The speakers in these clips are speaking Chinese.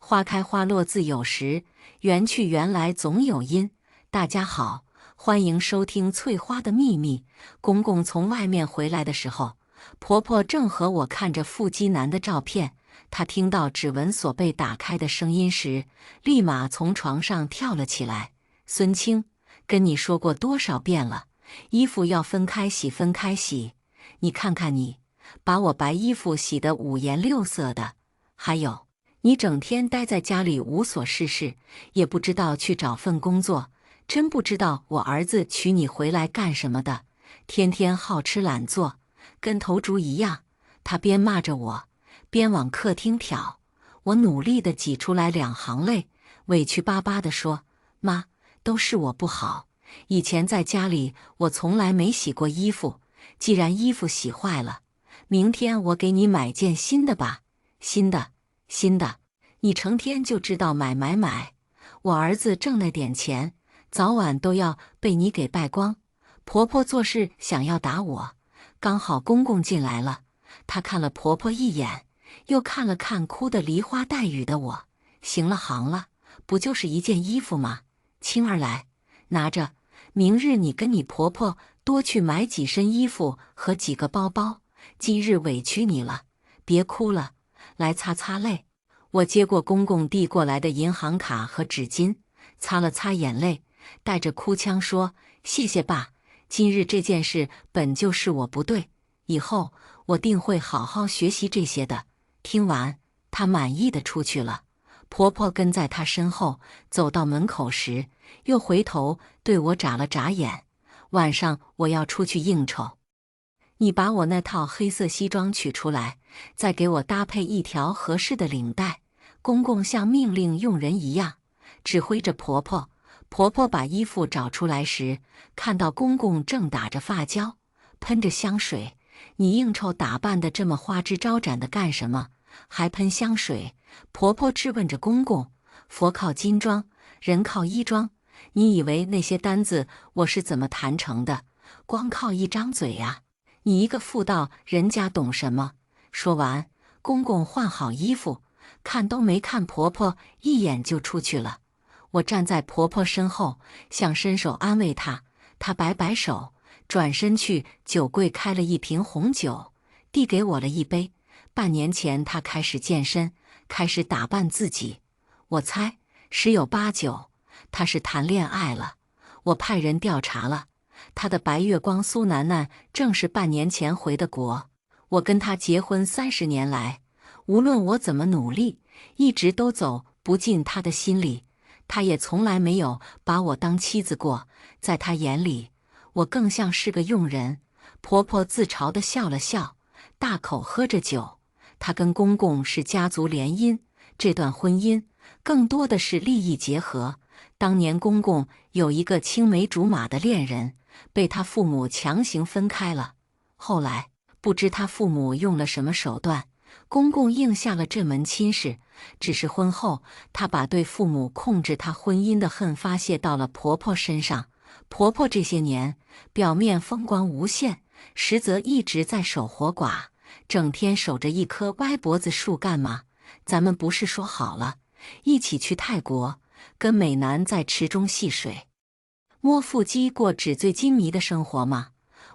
花开花落自有时，缘去缘来总有因。大家好，欢迎收听翠花的秘密。公公从外面回来的时候，婆婆正和我看着腹肌男的照片。她听到指纹锁被打开的声音时，立马从床上跳了起来。孙清，跟你说过多少遍了，衣服要分开洗，分开洗。你看看你，把我白衣服洗得五颜六色的。还有，你整天待在家里无所事事，也不知道去找份工作，真不知道我儿子娶你回来干什么的，天天好吃懒做，跟头猪一样。他边骂着我，边往客厅瞟。我努力地挤出来2行泪，委屈巴巴地说：“妈，都是我不好。以前在家里，我从来没洗过衣服。既然衣服洗坏了，明天我给你买件新的吧。新的，新的。你成天就知道买买买。我儿子挣那点钱，早晚都要被你给败光。”婆婆做事想要打我，刚好公公进来了。她看了婆婆一眼，又看了看哭得梨花带雨的我。行了行了，不就是一件衣服吗？青儿来，拿着，明日你跟你婆婆多去买几身衣服和几个包包。今日委屈你了，别哭了，来擦擦泪。我接过公公递过来的银行卡和纸巾，擦了擦眼泪，带着哭腔说：“谢谢爸，今日这件事本就是我不对，以后我定会好好学习这些的。”听完，她满意的出去了。婆婆跟在她身后，走到门口时，又回头对我眨了眨眼。晚上我要出去应酬，你把我那套黑色西装取出来，再给我搭配一条合适的领带。公公像命令用人一样，指挥着婆婆。婆婆把衣服找出来时，看到公公正打着发胶，喷着香水。你应酬打扮得这么花枝招展的干什么？还喷香水？婆婆质问着公公。佛靠金装，人靠衣装。你以为那些单子我是怎么谈成的？光靠一张嘴呀！你一个妇道人家懂什么？说完，公公换好衣服，看都没看婆婆一眼就出去了。我站在婆婆身后，想伸手安慰她，她摆摆手，转身去酒柜开了一瓶红酒，递给我了一杯。半年前她开始健身，开始打扮自己，我猜十有八九她是谈恋爱了。我派人调查了，她的白月光苏楠楠正是半年前回的国。我跟她结婚30年来，无论我怎么努力，一直都走不进她的心里。她也从来没有把我当妻子过，在她眼里，我更像是个佣人。婆婆自嘲地笑了笑，大口喝着酒。她跟公公是家族联姻，这段婚姻更多的是利益结合。当年公公有一个青梅竹马的恋人，被他父母强行分开了。后来不知他父母用了什么手段，公公应下了这门亲事。只是婚后，他把对父母控制他婚姻的恨发泄到了婆婆身上。婆婆这些年表面风光无限，实则一直在守活寡，整天守着一棵歪脖子树干嘛？咱们不是说好了，一起去泰国，跟美男在池中戏水，摸腹肌，过纸醉金迷的生活吗？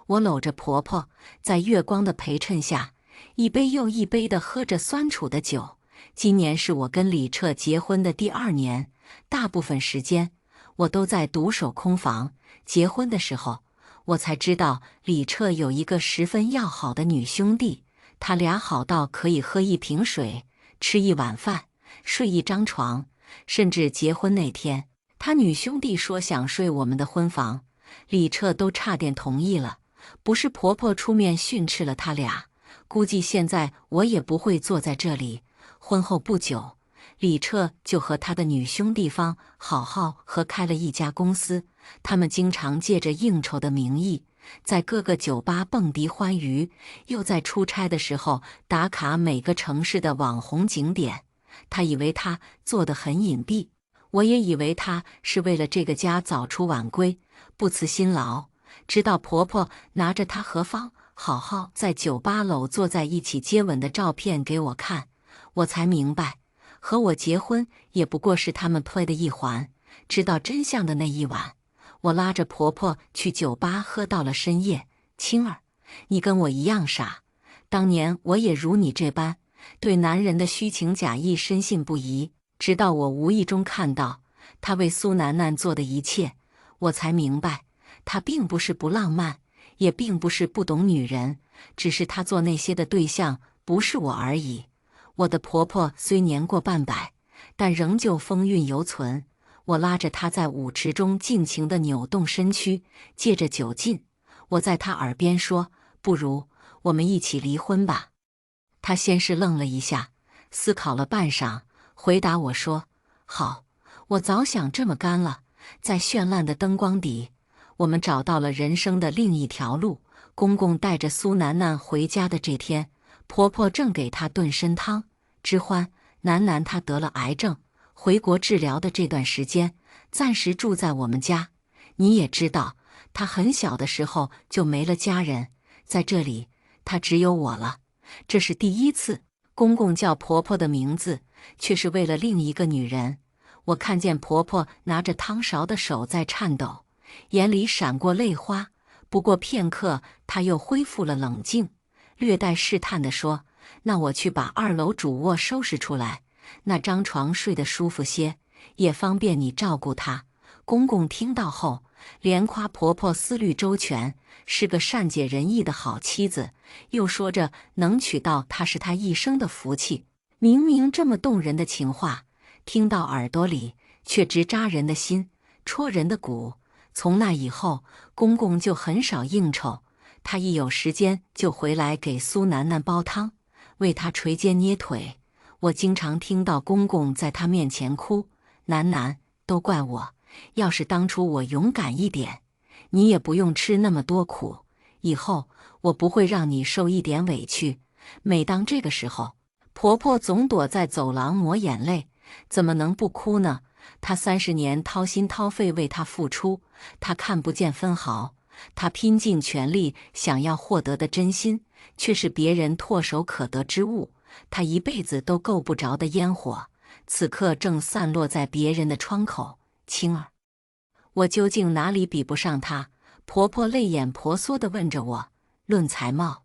我搂着婆婆，在月光的陪衬下，一杯又一杯地喝着酸楚的酒。今年是我跟李彻结婚的第2年，大部分时间我都在独守空房。结婚的时候，我才知道李彻有一个十分要好的女兄弟，他俩好到可以喝一瓶水，吃一碗饭，睡一张床。甚至结婚那天，他女兄弟说想睡我们的婚房，李彻都差点同意了。不是婆婆出面训斥了他俩，估计现在我也不会坐在这里。婚后不久，李彻就和他的女兄弟方好好合开了一家公司。他们经常借着应酬的名义，在各个酒吧蹦迪欢愉，又在出差的时候打卡每个城市的网红景点。他以为他做得很隐蔽，我也以为他是为了这个家早出晚归，不辞辛劳。直到婆婆拿着他和方好好在酒吧搂坐在一起接吻的照片给我看，我才明白，和我结婚也不过是他们推的一环。知道真相的那一晚，我拉着婆婆去酒吧喝到了深夜。青儿，你跟我一样傻，当年我也如你这般，对男人的虚情假意深信不疑。直到我无意中看到他为苏楠楠做的一切，我才明白，他并不是不浪漫，也并不是不懂女人，只是他做那些的对象不是我而已。我的婆婆虽年过半百，但仍旧风韵犹存。我拉着她在舞池中尽情地扭动身躯，借着酒劲，我在她耳边说：“不如我们一起离婚吧。”她先是愣了一下，思考了半晌，回答我说：“好，我早想这么干了。”在绚烂的灯光底，我们找到了人生的另一条路。公公带着苏楠楠回家的这天，婆婆正给她炖参汤。之欢，楠楠她得了癌症，回国治疗的这段时间，暂时住在我们家。你也知道，她很小的时候就没了家人，在这里，她只有我了。这是第一次，公公叫婆婆的名字，却是为了另一个女人。我看见婆婆拿着汤勺的手在颤抖，眼里闪过泪花。不过片刻，她又恢复了冷静，略带试探地说：“那我去把2楼主卧收拾出来，那张床睡得舒服些，也方便你照顾她。”公公听到后，连夸婆婆思虑周全，是个善解人意的好妻子，又说着能娶到她是她一生的福气。明明这么动人的情话，听到耳朵里却直扎人的心，戳人的骨。从那以后，公公就很少应酬，他一有时间就回来给苏楠楠煲汤，为她捶肩捏腿。我经常听到公公在她面前哭：“楠楠，都怪我，要是当初我勇敢一点，你也不用吃那么多苦，以后我不会让你受一点委屈。”每当这个时候，婆婆总躲在走廊抹眼泪，怎么能不哭呢？她30年掏心掏肺为她付出，她看不见分毫。她拼尽全力想要获得的真心，却是别人唾手可得之物。她一辈子都够不着的烟火，此刻正散落在别人的窗口。青儿，我究竟哪里比不上她？婆婆泪眼婆娑地问着我。论才貌，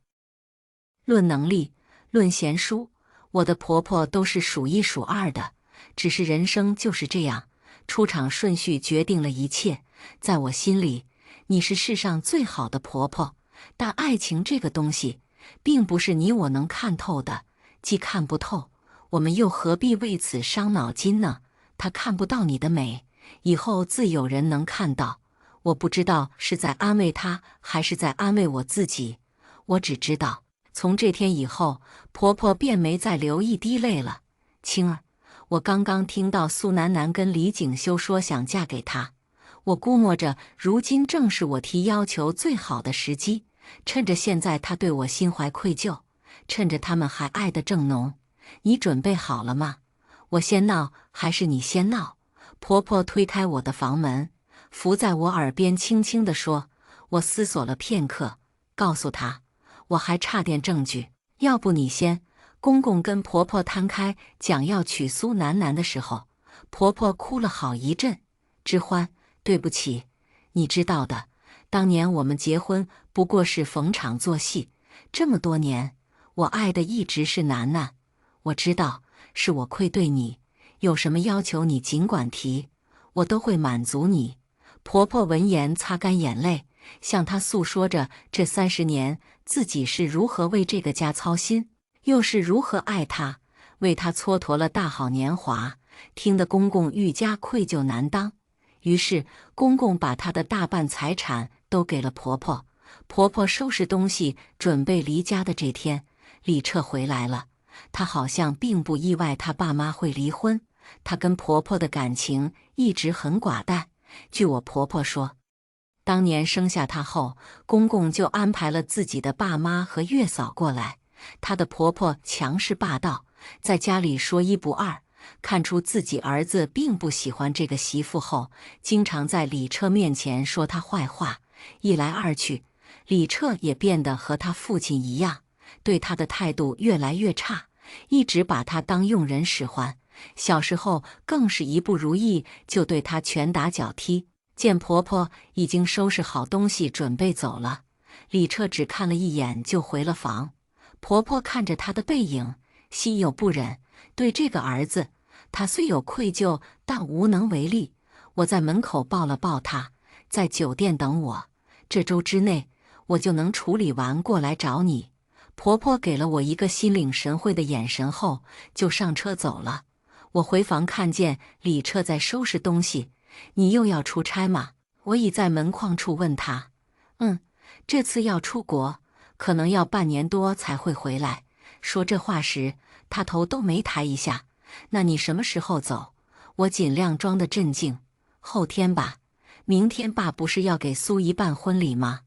论能力，论贤淑，我的婆婆都是数1数2的。只是人生就是这样，出场顺序决定了一切。在我心里，你是世上最好的婆婆，但爱情这个东西，并不是你我能看透的。既看不透，我们又何必为此伤脑筋呢？他看不到你的美，以后自有人能看到。我不知道是在安慰他，还是在安慰我自己。我只知道，从这天以后，婆婆便没再流一滴泪了。青儿，我刚刚听到苏楠楠跟李景修说想嫁给他，我估摸着如今正是我提要求最好的时机。趁着现在他对我心怀愧疚，趁着他们还爱得正浓，你准备好了吗？我先闹还是你先闹？婆婆推开我的房门，伏在我耳边轻轻地说。我思索了片刻，告诉她，我还差点证据，要不你先。公公跟婆婆摊开讲要娶苏楠楠的时候，婆婆哭了好一阵。之欢，对不起，你知道的，当年我们结婚不过是逢场作戏，这么多年，我爱的一直是楠楠。我知道是我愧对你，有什么要求你尽管提，我都会满足你。婆婆闻言擦干眼泪，向她诉说着这30年自己是如何为这个家操心，又是如何爱她，为她蹉跎了大好年华，听得公公愈加愧疚难当。于是公公把他的大半财产都给了婆婆。婆婆收拾东西准备离家的这天，李彻回来了。她好像并不意外她爸妈会离婚，她跟婆婆的感情一直很寡淡。据我婆婆说，当年生下她后，公公就安排了自己的爸妈和月嫂过来。她的婆婆强势霸道，在家里说一不二，看出自己儿子并不喜欢这个媳妇后，经常在李彻面前说他坏话。一来二去，李彻也变得和他父亲一样，对他的态度越来越差，一直把他当佣人使唤。小时候更是一不如意就对她拳打脚踢。见婆婆已经收拾好东西准备走了，李彻只看了一眼就回了房。婆婆看着她的背影，心有不忍。对这个儿子，她虽有愧疚，但无能为力。我在门口抱了抱她，在酒店等我，这周之内我就能处理完过来找你。婆婆给了我一个心领神会的眼神后，就上车走了。我回房看见李彻在收拾东西。你又要出差吗？我倚在门框处问他。这次要出国，可能要半年多才会回来。说这话时，他头都没抬一下。那你什么时候走？我尽量装得镇静。后天吧。明天爸不是要给苏怡办婚礼吗？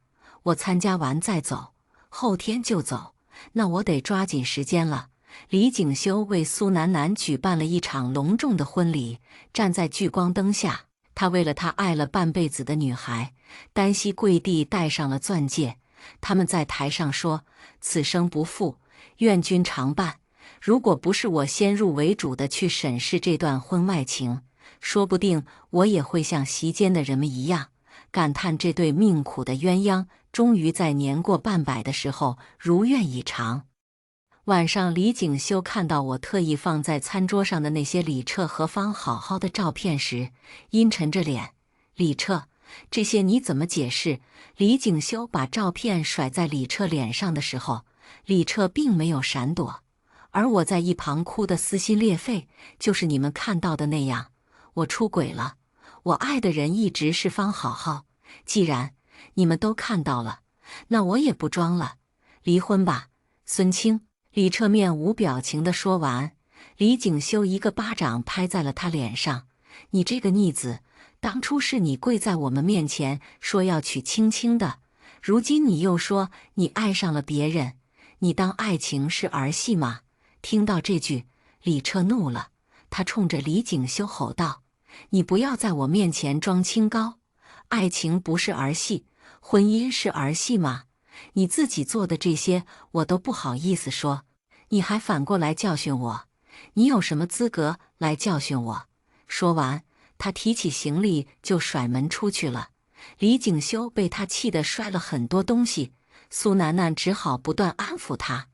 我参加完再走。后天就走，那我得抓紧时间了。李景修为苏楠楠举办了一场隆重的婚礼，站在聚光灯下，他为了他爱了半辈子的女孩，单膝跪地戴上了钻戒。他们在台上说：“此生不负，愿君常伴。”如果不是我先入为主的去审视这段婚外情，说不定我也会像席间的人们一样，感叹这对命苦的鸳鸯终于在年过半百的时候如愿以偿。晚上，李景修看到我特意放在餐桌上的那些李彻和方好好的照片时，阴沉着脸：“李彻，这些你怎么解释？”李景修把照片甩在李彻脸上的时候，李彻并没有闪躲，而我在一旁哭得撕心裂肺。就是你们看到的那样，我出轨了，我爱的人一直是方好好。既然你们都看到了，那我也不装了，离婚吧，孙清。李彻面无表情地说完，李景修一个巴掌拍在了他脸上：“你这个逆子，当初是你跪在我们面前说要娶青青的，如今你又说你爱上了别人，你当爱情是儿戏吗？”听到这句，李彻怒了，他冲着李景修吼道：“你不要在我面前装清高，爱情不是儿戏，婚姻是儿戏吗？你自己做的这些我都不好意思说，你还反过来教训我，你有什么资格来教训我？”说完，他提起行李就甩门出去了。李景修被他气得摔了很多东西，苏楠楠只好不断安抚他。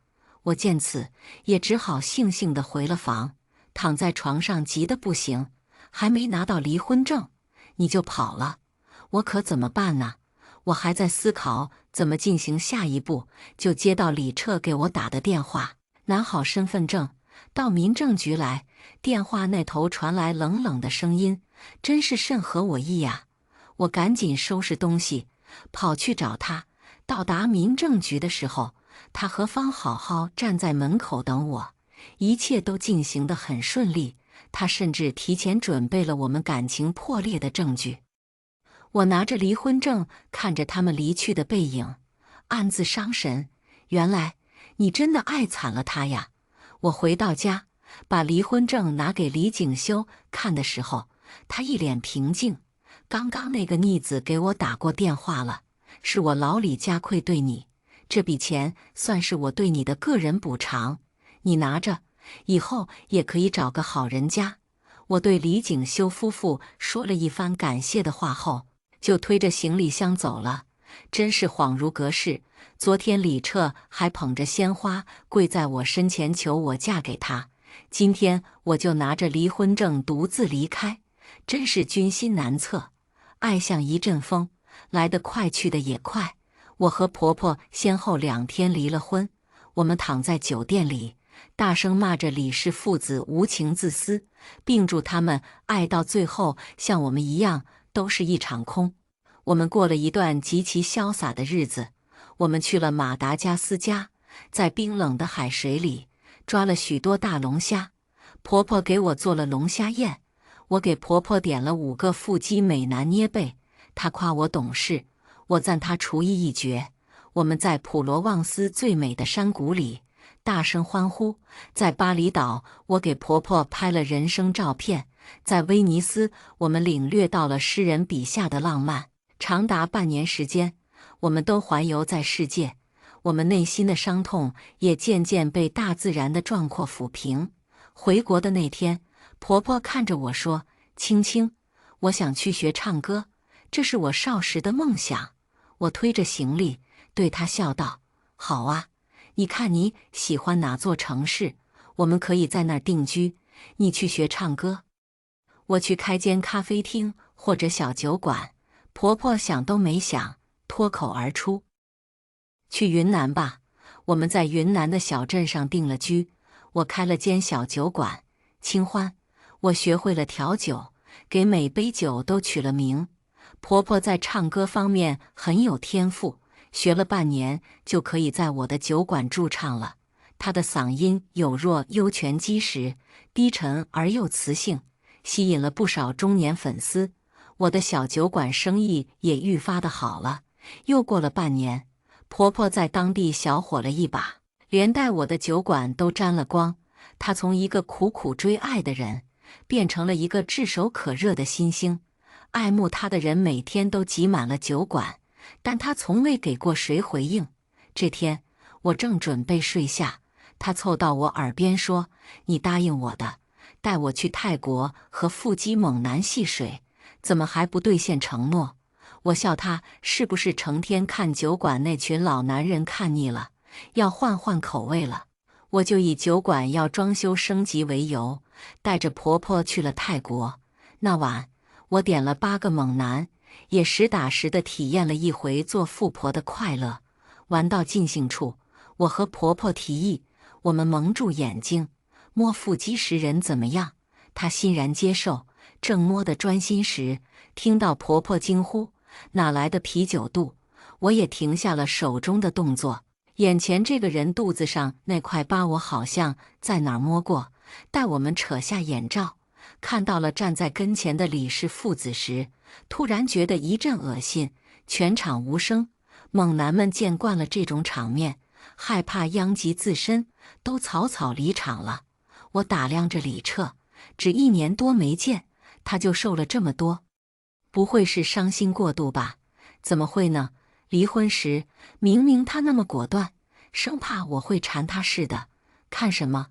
我见此也只好悻悻地回了房，躺在床上急得不行。还没拿到离婚证，你就跑了，我可怎么办呢？我还在思考怎么进行下一步，就接到李彻给我打的电话：“拿好身份证，到民政局来。”电话那头传来冷冷的声音：“真是甚合我意呀！”我赶紧收拾东西，跑去找他。到达民政局的时候，他和方好好站在门口等我，一切都进行得很顺利。他甚至提前准备了我们感情破裂的证据。我拿着离婚证，看着他们离去的背影，暗自伤神。原来你真的爱惨了他呀！我回到家，把离婚证拿给李景修看的时候，他一脸平静。刚刚那个逆子给我打过电话了，是我老李家亏对你，这笔钱算是我对你的个人补偿，你拿着，以后也可以找个好人家。我对李景修夫妇说了一番感谢的话后，就推着行李箱走了。真是恍如隔世，昨天李彻还捧着鲜花跪在我身前求我嫁给他，今天我就拿着离婚证独自离开，真是军心难测。爱像一阵风，来得快去得也快。我和婆婆先后2天离了婚，我们躺在酒店里，大声骂着李氏父子无情自私，并祝他们爱到最后像我们一样都是一场空。我们过了一段极其潇洒的日子。我们去了马达加斯加，在冰冷的海水里抓了许多大龙虾，婆婆给我做了龙虾宴。我给婆婆点了5个腹肌美男捏背，她夸我懂事，我赞她厨艺一绝。我们在普罗旺斯最美的山谷里大声欢呼。在巴厘岛，我给婆婆拍了人生照片。在威尼斯，我们领略到了诗人笔下的浪漫。长达半年时间，我们都环游在世界，我们内心的伤痛也渐渐被大自然的壮阔抚平。回国的那天，婆婆看着我说：“青青，我想去学唱歌，这是我少时的梦想。”我推着行李，对她笑道：“好啊，你看你喜欢哪座城市，我们可以在那儿定居。你去学唱歌，我去开间咖啡厅或者小酒馆。”婆婆想都没想，脱口而出：“去云南吧。”我们在云南的小镇上定了居，我开了间小酒馆，清欢。我学会了调酒，给每杯酒都取了名。婆婆在唱歌方面很有天赋，学了半年就可以在我的酒馆驻唱了。她的嗓音有若幽泉击石，低沉而又磁性，吸引了不少中年粉丝。我的小酒馆生意也愈发的好了。又过了半年，婆婆在当地小火了一把，连带我的酒馆都沾了光。她从一个苦苦追爱的人，变成了一个炙手可热的新星。爱慕她的人每天都挤满了酒馆，但她从未给过谁回应。这天，我正准备睡下，她凑到我耳边说：“你答应我的，带我去泰国和腹肌猛男戏水，怎么还不兑现承诺？”我笑他是不是成天看酒馆那群老男人看腻了，要换换口味了。我就以酒馆要装修升级为由，带着婆婆去了泰国。那晚，我点了8个猛男，也实打实的体验了一回做富婆的快乐。玩到尽兴处，我和婆婆提议，我们蒙住眼睛，摸腹肌时人怎么样？她欣然接受。正摸得专心时，听到婆婆惊呼：“哪来的啤酒肚？”我也停下了手中的动作。眼前这个人肚子上那块疤，我好像在哪儿摸过。待我们扯下眼罩，看到了站在跟前的李氏父子时，突然觉得一阵恶心。全场无声，猛男们见惯了这种场面，害怕殃及自身，都草草离场了。我打量着李彻，只1年多没见，他就瘦了这么多。不会是伤心过度吧？怎么会呢？离婚时明明他那么果断，生怕我会缠他似的。看什么？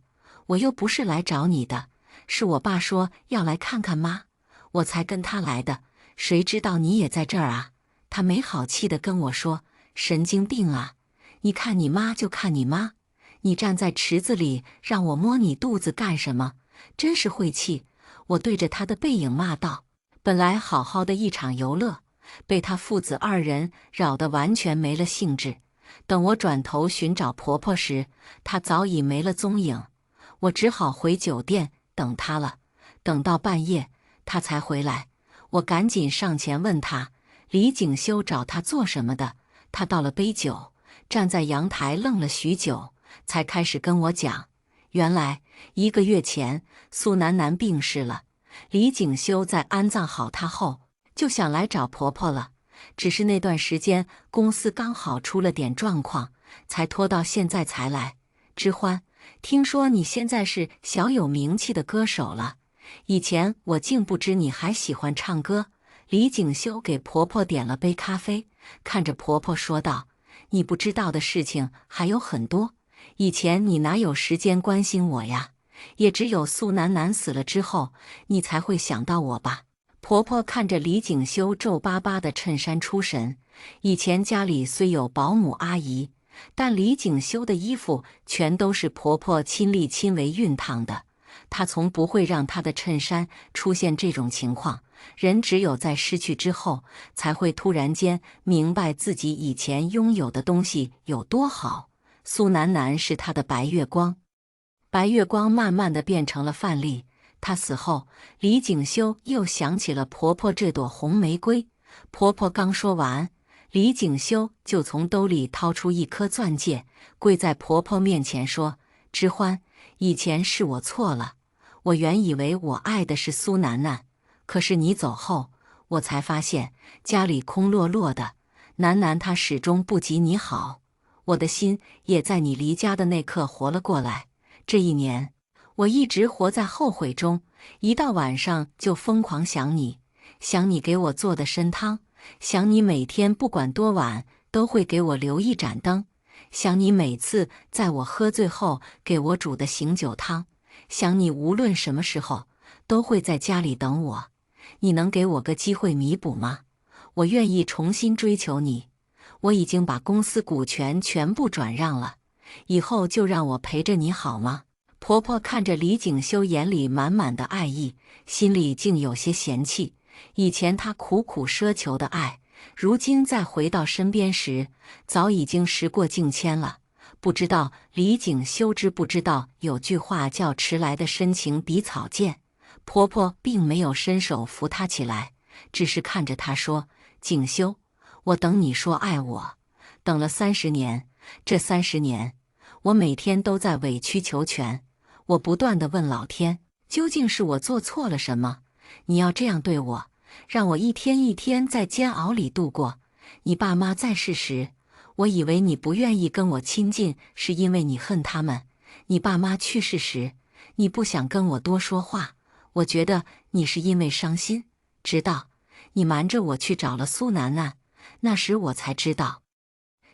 我又不是来找你的，是我爸说要来看看妈，我才跟他来的。谁知道你也在这儿啊？他没好气地跟我说：“神经病啊！你看你妈就看你妈，你站在池子里让我摸你肚子干什么？真是晦气！”我对着他的背影骂道。本来好好的一场游乐，被他父子2人扰得完全没了兴致。等我转头寻找婆婆时，她早已没了踪影。我只好回酒店等她了。等到半夜，她才回来。我赶紧上前问她，李景修找她做什么的。她倒了杯酒，站在阳台愣了许久，才开始跟我讲，原来1个月前苏楠楠病逝了。李景修在安葬好她后，就想来找婆婆了，只是那段时间公司刚好出了点状况，才拖到现在才来。之欢，听说你现在是小有名气的歌手了，以前我竟不知你还喜欢唱歌。李景修给婆婆点了杯咖啡，看着婆婆说道：“你不知道的事情还有很多，以前你哪有时间关心我呀？也只有苏楠楠死了之后，你才会想到我吧？”婆婆看着李景修皱巴巴的衬衫出神。以前家里虽有保姆阿姨，但李景修的衣服全都是婆婆亲力亲为熨烫的，她从不会让她的衬衫出现这种情况。人只有在失去之后，才会突然间明白自己以前拥有的东西有多好。苏楠楠是她的白月光。白月光慢慢的变成了范例。她死后，李景修又想起了婆婆这朵红玫瑰。婆婆刚说完，李景修就从兜里掏出1颗钻戒，跪在婆婆面前说：“之欢，以前是我错了，我原以为我爱的是苏楠楠，可是你走后，我才发现家里空落落的，楠楠她始终不及你好，我的心也在你离家的那刻活了过来。这1年，我一直活在后悔中，一到晚上就疯狂想你，想你给我做的参汤，想你每天不管多晚都会给我留1盏灯，想你每次在我喝醉后给我煮的醒酒汤，想你无论什么时候都会在家里等我。你能给我个机会弥补吗？我愿意重新追求你。我已经把公司股权全部转让了，以后就让我陪着你好吗？婆婆看着李景修眼里满满的爱意，心里竟有些嫌弃。以前她苦苦奢求的爱，如今再回到身边时，早已经时过境迁了。不知道李景修知不知道有句话叫迟来的深情比草贱。婆婆并没有伸手扶她起来，只是看着她说：“景修，我等你说爱我，等了30年。这30年，我每天都在委曲求全。我不断地问老天，究竟是我做错了什么？你要这样对我，让我一天一天在煎熬里度过。你爸妈在世时，我以为你不愿意跟我亲近，是因为你恨他们。你爸妈去世时，你不想跟我多说话。我觉得你是因为伤心，直到你瞒着我去找了苏楠楠，那时我才知道，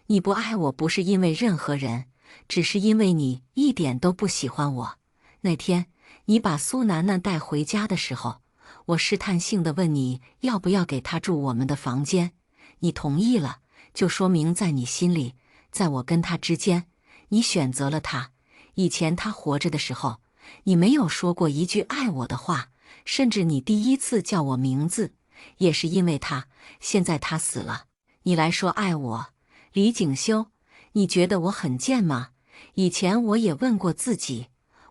你不爱我不是因为任何人，只是因为你一点都不喜欢我。那天你把苏楠楠带回家的时候，我试探性地问你要不要给她住我们的房间，你同意了，就说明在你心里，在我跟她之间，你选择了她。以前她活着的时候，你没有说过一句爱我的话，甚至你第一次叫我名字，也是因为他。现在他死了，你来说爱我。李景修，你觉得我很贱吗？以前我也问过自己，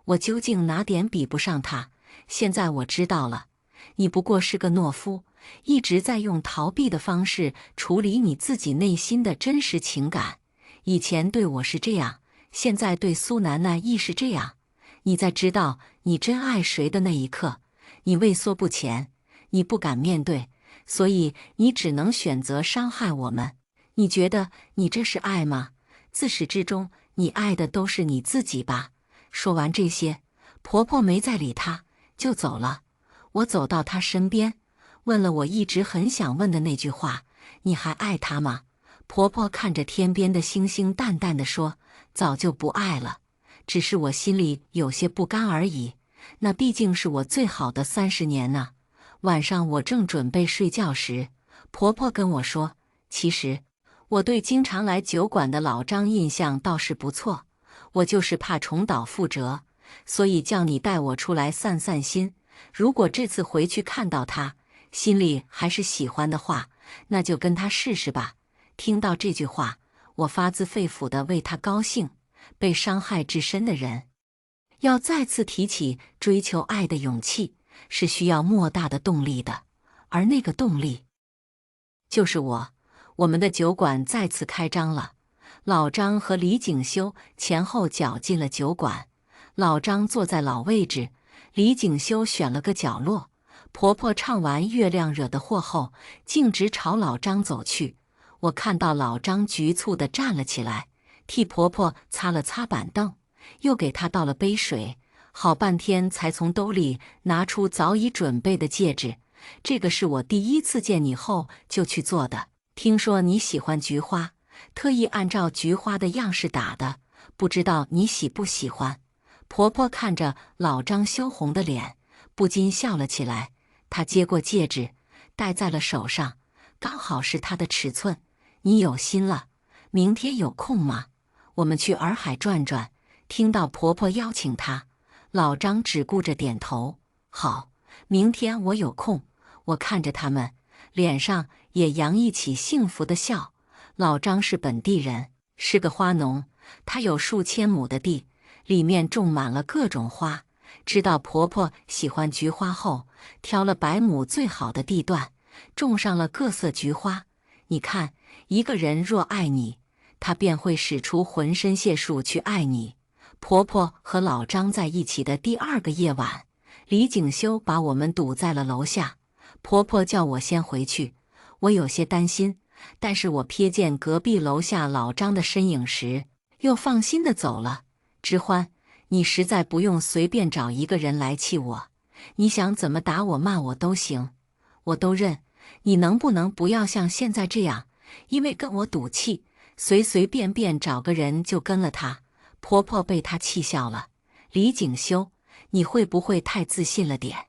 我究竟哪点比不上他？现在我知道了，你不过是个懦夫，一直在用逃避的方式处理你自己内心的真实情感。以前对我是这样，现在对苏楠楠亦是这样。你在知道你真爱谁的那一刻，你畏缩不前，你不敢面对，所以你只能选择伤害我们。你觉得你这是爱吗？自始至终，你爱的都是你自己吧？说完这些，婆婆没再理她，就走了。我走到她身边，问了我一直很想问的那句话：你还爱他吗？婆婆看着天边的星星，淡淡的说：早就不爱了。只是我心里有些不甘而已，那毕竟是我最好的30年呢。晚上我正准备睡觉时，婆婆跟我说，其实我对经常来酒馆的老张印象倒是不错，我就是怕重蹈覆辙，所以叫你带我出来散散心。如果这次回去看到他，心里还是喜欢的话，那就跟他试试吧。听到这句话，我发自肺腑地为他高兴。被伤害至深的人，要再次提起追求爱的勇气，是需要莫大的动力的，而那个动力，就是我。我们的酒馆再次开张了，老张和李景修前后脚进了酒馆。老张坐在老位置，李景修选了个角落。婆婆唱完《月亮惹的祸》后，径直朝老张走去。我看到老张局促地站了起来，替婆婆擦了擦板凳，又给她倒了杯水，好半天才从兜里拿出早已准备的戒指。这个是我第一次见你后就去做的，听说你喜欢菊花，特意按照菊花的样式打的，不知道你喜不喜欢。婆婆看着老张羞红的脸，不禁笑了起来。她接过戒指，戴在了手上，刚好是她的尺寸。你有心了，明天有空吗？我们去洱海转转。听到婆婆邀请他，老张只顾着点头。好，明天我有空。我看着他们，脸上也洋溢起幸福的笑。老张是本地人，是个花农，他有数千亩的地，里面种满了各种花。知道婆婆喜欢菊花后，挑了100亩最好的地段，种上了各色菊花。你看，一个人若爱你，他便会使出浑身解数去爱你。婆婆和老张在一起的第2个夜晚，李景修把我们堵在了楼下。婆婆叫我先回去，我有些担心，但是我瞥见隔壁楼下老张的身影时，又放心地走了。之欢，你实在不用随便找一个人来气我，你想怎么打我骂我都行，我都认。你能不能不要像现在这样，因为跟我赌气，随随便便找个人就跟了他？婆婆被她气笑了。李景修，你会不会太自信了点？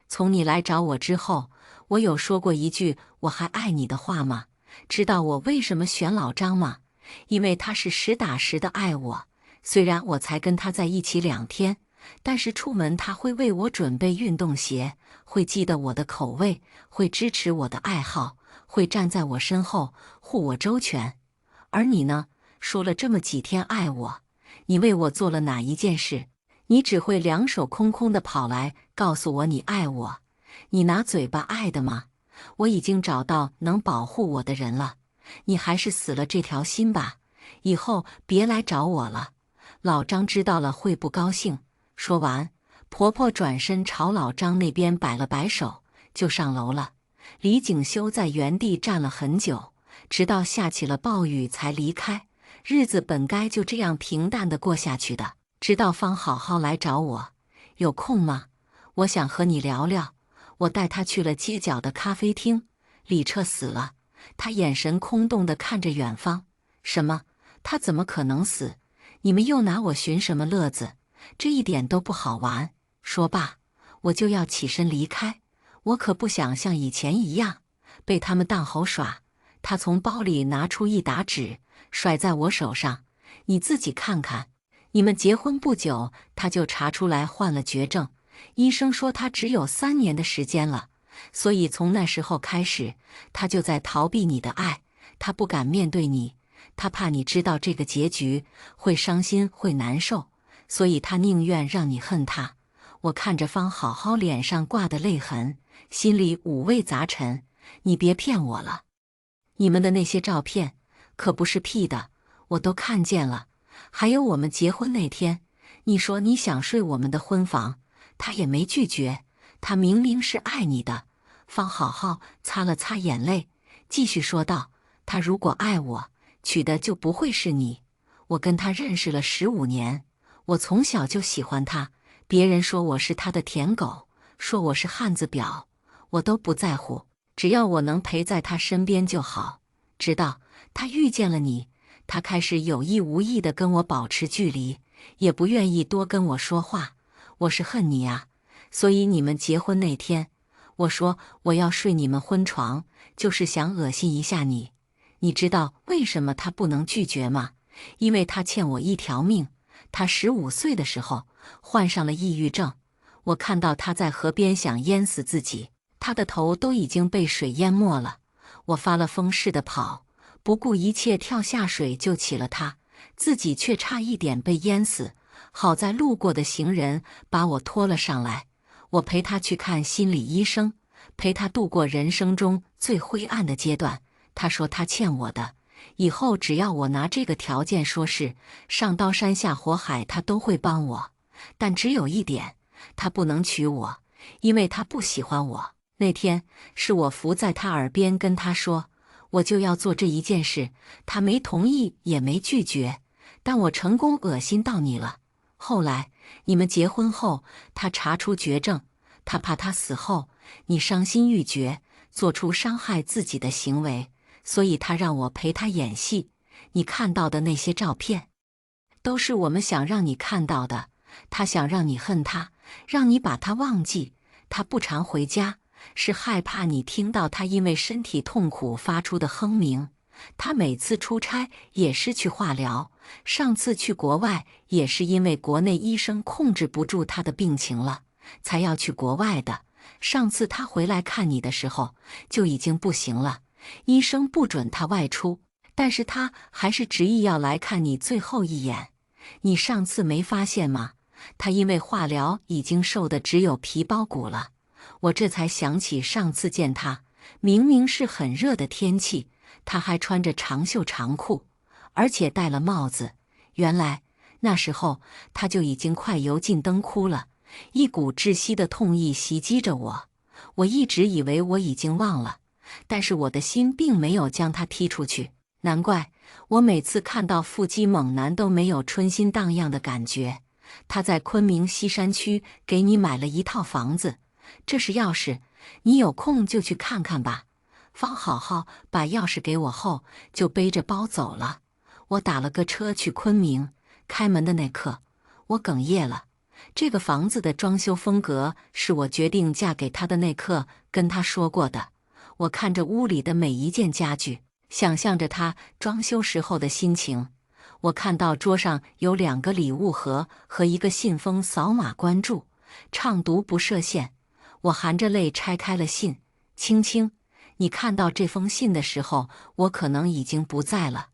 从你来找我之后，我有说过一句我还爱你的话吗？知道我为什么选老张吗？因为他是实打实的爱我。虽然我才跟他在一起2天，但是出门他会为我准备运动鞋，会记得我的口味，会支持我的爱好，会站在我身后护我周全。而你呢？说了这么几天爱我，你为我做了哪一件事？你只会两手空空的跑来告诉我你爱我，你拿嘴巴爱的吗？我已经找到能保护我的人了，你还是死了这条心吧，以后别来找我了。老张知道了会不高兴。说完，婆婆转身朝老张那边摆了摆手，就上楼了。李景修在原地站了很久，直到下起了暴雨才离开。日子本该就这样平淡地过下去的，直到方好好来找我，有空吗？我想和你聊聊。我带他去了街角的咖啡厅。李彻死了，他眼神空洞地看着远方。什么？他怎么可能死？你们又拿我寻什么乐子？这一点都不好玩。说罢，我就要起身离开。我可不想像以前一样被他们当猴耍。他从包里拿出一沓纸，甩在我手上。你自己看看，你们结婚不久，他就查出来患了绝症。医生说他只有3年的时间了，所以从那时候开始，他就在逃避你的爱。他不敢面对你，他怕你知道这个结局，会伤心会难受，所以他宁愿让你恨他。我看着方好好脸上挂的泪痕，心里五味杂陈。你别骗我了，你们的那些照片可不是 P 的，我都看见了。还有我们结婚那天，你说你想睡我们的婚房，他也没拒绝，他明明是爱你的。方好好擦了擦眼泪，继续说道：他如果爱我，娶的就不会是你。我跟他认识了15年，我从小就喜欢他。别人说我是他的舔狗，说我是汉子婊，我都不在乎，只要我能陪在他身边就好。直到他遇见了你，他开始有意无意地跟我保持距离，也不愿意多跟我说话。我是恨你啊，所以你们结婚那天，我说我要睡你们婚床，就是想恶心一下你。你知道为什么他不能拒绝吗？因为他欠我一条命。他15岁的时候患上了抑郁症，我看到他在河边想淹死自己，他的头都已经被水淹没了。我发了疯似的跑，不顾一切跳下水救起了他，自己却差一点被淹死。好在路过的行人把我拖了上来，我陪他去看心理医生，陪他度过人生中最灰暗的阶段。他说他欠我的，以后只要我拿这个条件说事，上刀山下火海他都会帮我。但只有一点，他不能娶我，因为他不喜欢我。那天是我伏在他耳边跟他说，我就要做这一件事，他没同意也没拒绝，但我成功恶心到你了。后来你们结婚后，他查出绝症，他怕他死后你伤心欲绝，做出伤害自己的行为，所以他让我陪他演戏。你看到的那些照片，都是我们想让你看到的。他想让你恨他，让你把他忘记。他不常回家，是害怕你听到他因为身体痛苦发出的哼鸣。他每次出差也是去化疗，上次去国外也是因为国内医生控制不住他的病情了，才要去国外的。上次他回来看你的时候就已经不行了，医生不准他外出，但是他还是执意要来看你最后一眼。你上次没发现吗？他因为化疗已经瘦的只有皮包骨了。我这才想起上次见他，明明是很热的天气，他还穿着长袖长裤，而且戴了帽子。原来那时候他就已经快油尽灯枯了，一股窒息的痛意袭击着我。我一直以为我已经忘了，但是我的心并没有将他踢出去。难怪我每次看到腹肌猛男都没有春心荡漾的感觉。他在昆明西山区给你买了一套房子，这是钥匙，你有空就去看看吧。方好好把钥匙给我后，就背着包走了。我打了个车去昆明，开门的那刻，我哽咽了。这个房子的装修风格是我决定嫁给他的那刻跟他说过的。我看着屋里的每一件家具，想象着他装修时候的心情。我看到桌上有2个礼物盒和一个信封，扫码关注，畅读不设限。我含着泪拆开了信，青青，你看到这封信的时候，我可能已经不在了，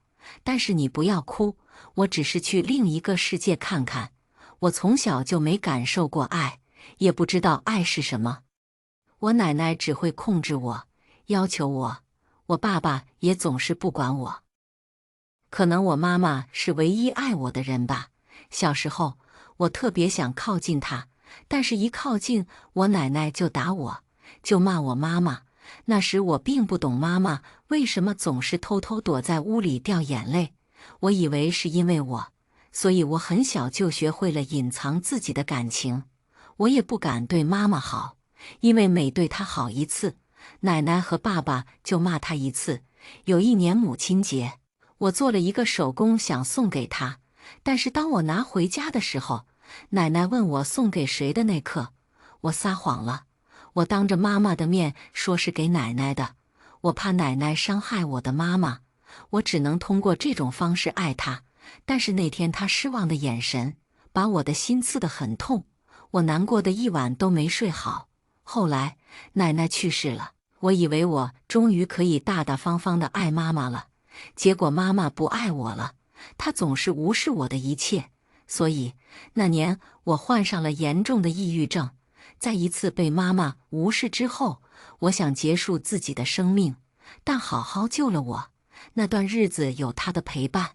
但是你不要哭，我只是去另一个世界看看。我从小就没感受过爱，也不知道爱是什么。我奶奶只会控制我，要求我，我爸爸也总是不管我。可能我妈妈是唯一爱我的人吧。小时候，我特别想靠近她，但是一靠近，我奶奶就打我，就骂我妈妈。那时我并不懂妈妈为什么总是偷偷躲在屋里掉眼泪，我以为是因为我，所以我很小就学会了隐藏自己的感情。我也不敢对妈妈好，因为每对她好一次，奶奶和爸爸就骂她一次。有一年母亲节，我做了一个手工想送给她，但是当我拿回家的时候，奶奶问我送给谁的那刻，我撒谎了。我当着妈妈的面说是给奶奶的，我怕奶奶伤害我的妈妈，我只能通过这种方式爱她。但是那天她失望的眼神，把我的心刺得很痛，我难过的一晚都没睡好。后来奶奶去世了，我以为我终于可以大大方方地爱妈妈了，结果妈妈不爱我了，她总是无视我的一切。所以那年我患上了严重的抑郁症。在一次被妈妈无视之后，我想结束自己的生命，但好好救了我。那段日子有她的陪伴，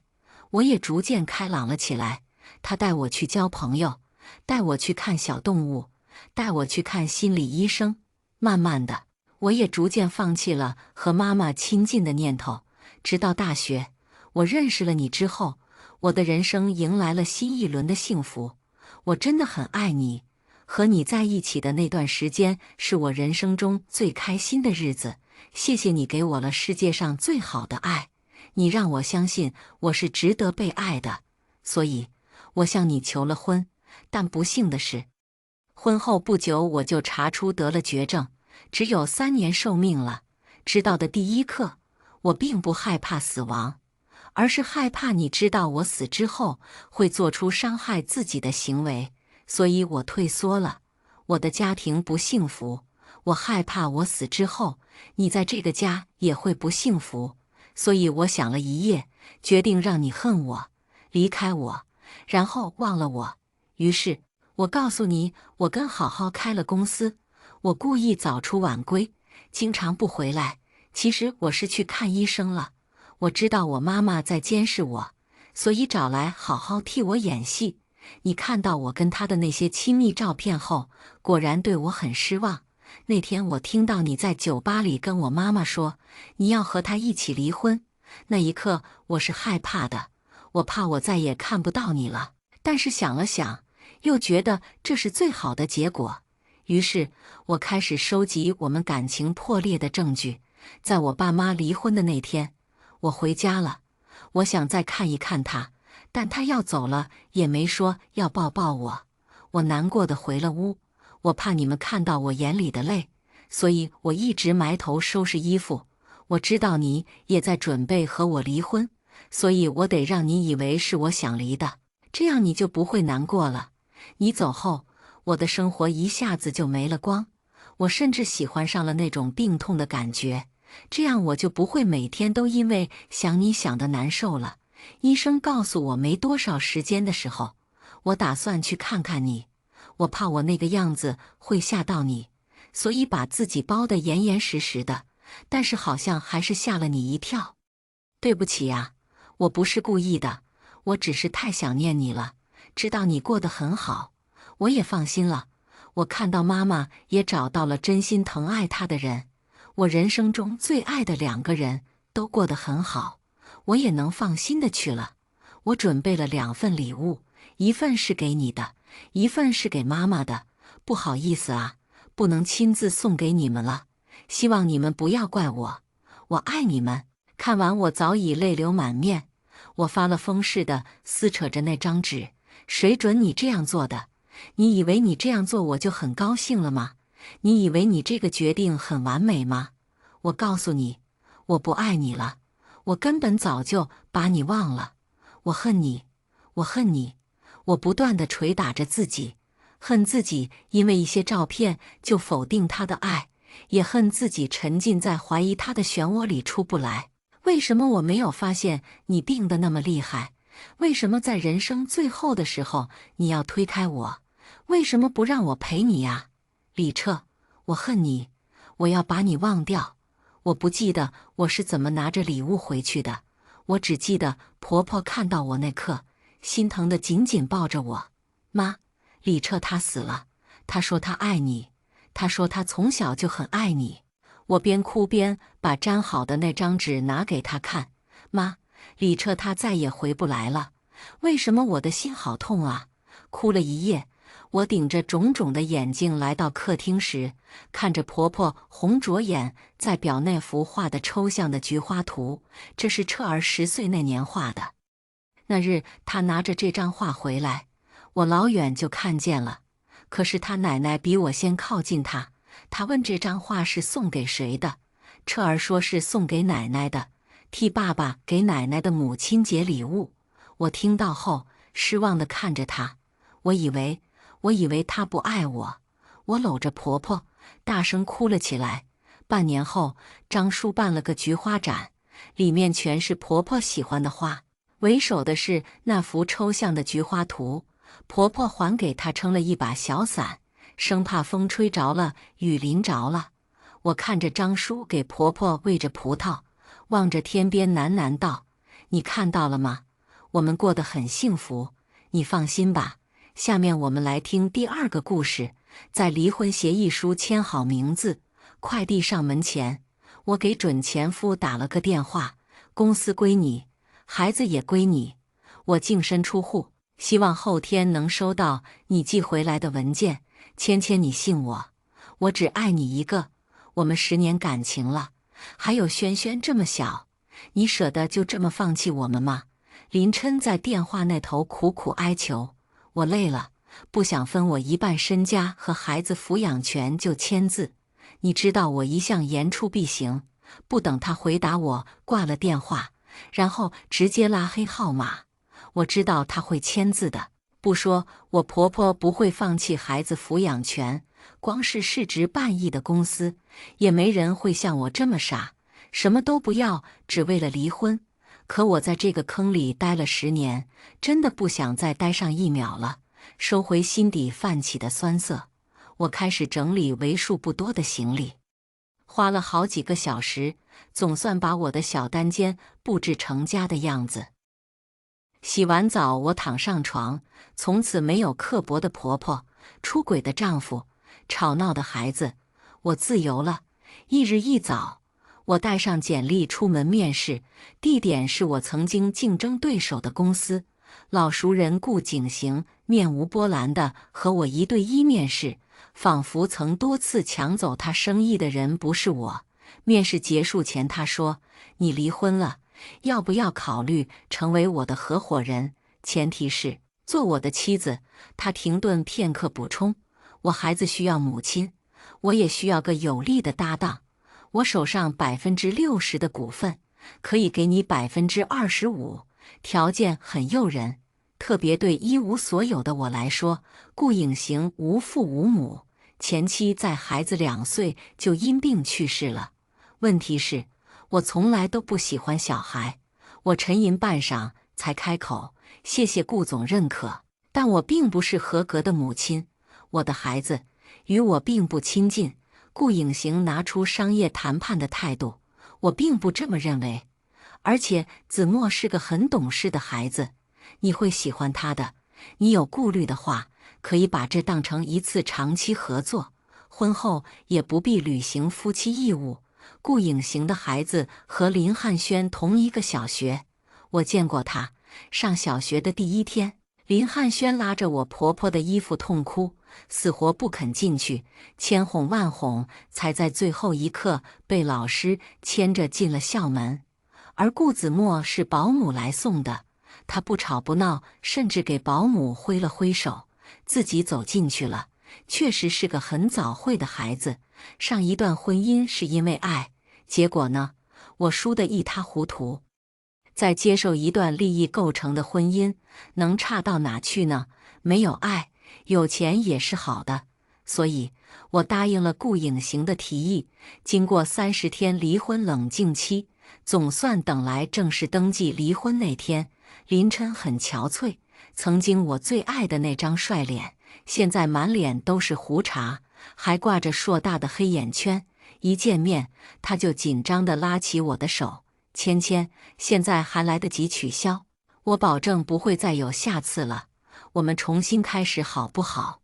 我也逐渐开朗了起来。她带我去交朋友，带我去看小动物，带我去看心理医生。慢慢的，我也逐渐放弃了和妈妈亲近的念头。直到大学，我认识了你之后，我的人生迎来了新一轮的幸福。我真的很爱你，和你在一起的那段时间是我人生中最开心的日子。谢谢你给我了世界上最好的爱，你让我相信我是值得被爱的，所以我向你求了婚。但不幸的是，婚后不久我就查出得了绝症，只有3年寿命了。知道的第一刻，我并不害怕死亡，而是害怕你知道我死之后会做出伤害自己的行为，所以我退缩了。我的家庭不幸福，我害怕我死之后，你在这个家也会不幸福，所以我想了一夜，决定让你恨我，离开我，然后忘了我。于是我告诉你，我跟好好开了公司，我故意早出晚归，经常不回来。其实我是去看医生了。我知道我妈妈在监视我，所以找来好好替我演戏。你看到我跟他的那些亲密照片后，果然对我很失望。那天我听到你在酒吧里跟我妈妈说你要和他一起离婚，那一刻我是害怕的，我怕我再也看不到你了。但是想了想，又觉得这是最好的结果。于是我开始收集我们感情破裂的证据。在我爸妈离婚的那天，我回家了，我想再看一看他，但他要走了也没说要抱抱我。我难过的回了屋，我怕你们看到我眼里的泪，所以我一直埋头收拾衣服。我知道你也在准备和我离婚，所以我得让你以为是我想离的，这样你就不会难过了。你走后，我的生活一下子就没了光，我甚至喜欢上了那种病痛的感觉，这样我就不会每天都因为想你想得难受了。医生告诉我没多少时间的时候，我打算去看看你，我怕我那个样子会吓到你，所以把自己包得严严实实的，但是好像还是吓了你一跳。对不起呀，我不是故意的，我只是太想念你了，知道你过得很好，我也放心了。我看到妈妈也找到了真心疼爱她的人，我人生中最爱的2个人都过得很好，我也能放心的去了。我准备了2份礼物，一份是给你的，一份是给妈妈的。不好意思啊，不能亲自送给你们了，希望你们不要怪我，我爱你们。看完我早已泪流满面，我发了疯似的撕扯着那张纸，谁准你这样做的？你以为你这样做我就很高兴了吗？你以为你这个决定很完美吗？我告诉你，我不爱你了，我根本早就把你忘了。我恨你，我恨你，我不断地捶打着自己，恨自己因为一些照片就否定他的爱，也恨自己沉浸在怀疑他的漩涡里出不来。为什么我没有发现你病得那么厉害？为什么在人生最后的时候你要推开我？为什么不让我陪你呀？李彻，我恨你，我要把你忘掉。我不记得我是怎么拿着礼物回去的，我只记得婆婆看到我那刻，心疼得紧紧抱着我。妈，李彻他死了，他说他爱你，他说他从小就很爱你。我边哭边把粘好的那张纸拿给他看。妈，李彻他再也回不来了。为什么我的心好痛啊？哭了一夜，我顶着肿肿的眼睛来到客厅时，看着婆婆红着眼在裱那幅画的抽象的菊花图，这是彻儿10岁那年画的。那日她拿着这张画回来，我老远就看见了。可是她奶奶比我先靠近她，她问这张画是送给谁的，彻儿说是送给奶奶的，替爸爸给奶奶的母亲节礼物。我听到后失望地看着她，我以为她不爱我。我搂着婆婆大声哭了起来。半年后，张叔办了个菊花展，里面全是婆婆喜欢的花，为首的是那幅抽象的菊花图。婆婆还给她撑了一把小伞，生怕风吹着了，雨淋着了。我看着张叔给婆婆喂着葡萄，望着天边喃喃道：“你看到了吗？我们过得很幸福，你放心吧。”下面我们来听第2个故事。在离婚协议书签好名字，快递上门前，我给准前夫打了个电话，公司归你，孩子也归你，我净身出户，希望后天能收到你寄回来的文件。芊芊，你信我，我只爱你一个，我们10年感情了，还有轩轩这么小，你舍得就这么放弃我们吗？林琛在电话那头苦苦哀求。我累了，不想分我一半身家和孩子抚养权就签字。你知道我一向言出必行，不等他回答我挂了电话，然后直接拉黑号码。我知道他会签字的，不说我婆婆不会放弃孩子抚养权，光是市值半亿的公司，也没人会像我这么傻，什么都不要，只为了离婚。可我在这个坑里待了10年，真的不想再待上1秒了。收回心底泛起的酸涩，我开始整理为数不多的行李，花了好几个小时，总算把我的小单间布置成家的样子。洗完澡，我躺上床，从此没有刻薄的婆婆、出轨的丈夫、吵闹的孩子，我自由了。一日一早，我带上简历出门面试，地点是我曾经竞争对手的公司。老熟人顾景行面无波澜地和我1对1面试，仿佛曾多次抢走他生意的人不是我。面试结束前，他说：“你离婚了，要不要考虑成为我的合伙人？前提是做我的妻子。”他停顿片刻补充：“我孩子需要母亲，我也需要个有力的搭档。我手上60%的股份，可以给你25%，条件很诱人，特别对一无所有的我来说。”顾影行无父无母，前妻在孩子2岁就因病去世了。问题是，我从来都不喜欢小孩。我沉吟半晌才开口：“谢谢顾总认可，但我并不是合格的母亲，我的孩子与我并不亲近。”顾影行拿出商业谈判的态度：“我并不这么认为，而且子墨是个很懂事的孩子，你会喜欢他的。你有顾虑的话，可以把这当成一次长期合作，婚后也不必履行夫妻义务。”顾影行的孩子和林汉轩同一个小学，我见过他。上小学的第1天，林汉轩拉着我婆婆的衣服痛哭，死活不肯进去，千哄万哄，才在最后一刻被老师牵着进了校门。而顾子墨是保姆来送的，他不吵不闹，甚至给保姆挥了挥手，自己走进去了。确实是个很早慧的孩子。上一段婚姻是因为爱，结果呢，我输得一塌糊涂。再接受一段利益构成的婚姻，能差到哪去呢？没有爱，有钱也是好的。所以，我答应了顾影行的提议。经过30天离婚冷静期，总算等来正式登记离婚那天。林琛很憔悴，曾经我最爱的那张帅脸，现在满脸都是胡茬，还挂着硕大的黑眼圈。一见面，他就紧张地拉起我的手：“芊芊，现在还来得及取消，我保证不会再有下次了。我们重新开始好不好？”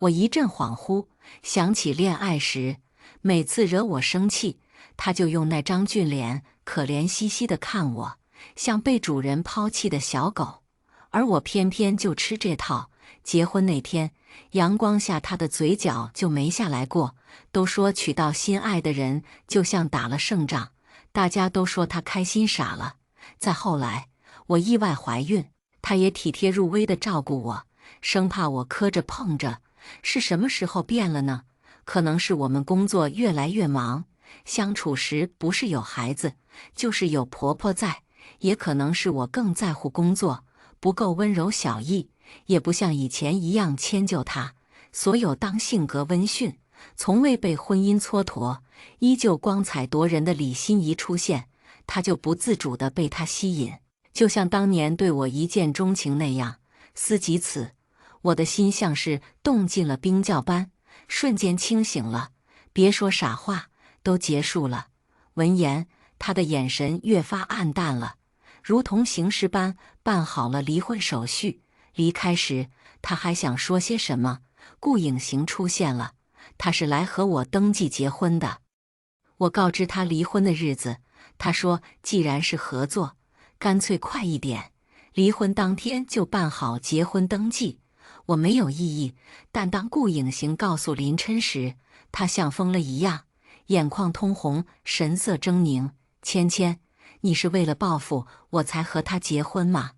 我一阵恍惚，想起恋爱时，每次惹我生气，他就用那张俊脸可怜兮兮地看我，像被主人抛弃的小狗，而我偏偏就吃这套。结婚那天，阳光下他的嘴角就没下来过。都说娶到心爱的人就像打了胜仗，大家都说他开心傻了。再后来，我意外怀孕，他也体贴入微地照顾我，生怕我磕着碰着。是什么时候变了呢？可能是我们工作越来越忙，相处时不是有孩子，就是有婆婆在，也可能是我更在乎工作，不够温柔小意，也不像以前一样迁就他。所有当性格温驯，从未被婚姻蹉跎，依旧光彩夺人的李心怡出现，他就不自主地被她吸引，就像当年对我一见钟情那样。思及此，我的心像是冻进了冰窖般，瞬间清醒了。别说傻话，都结束了。闻言，他的眼神越发暗淡了，如同行尸般办好了离婚手续。离开时，他还想说些什么，顾影行出现了。他是来和我登记结婚的。我告知他离婚的日子，他说既然是合作，干脆快一点，离婚当天就办好结婚登记。我没有异议，但当顾影行告诉林琛时，他像疯了一样，眼眶通红，神色狰狞。芊芊，你是为了报复我才和他结婚吗？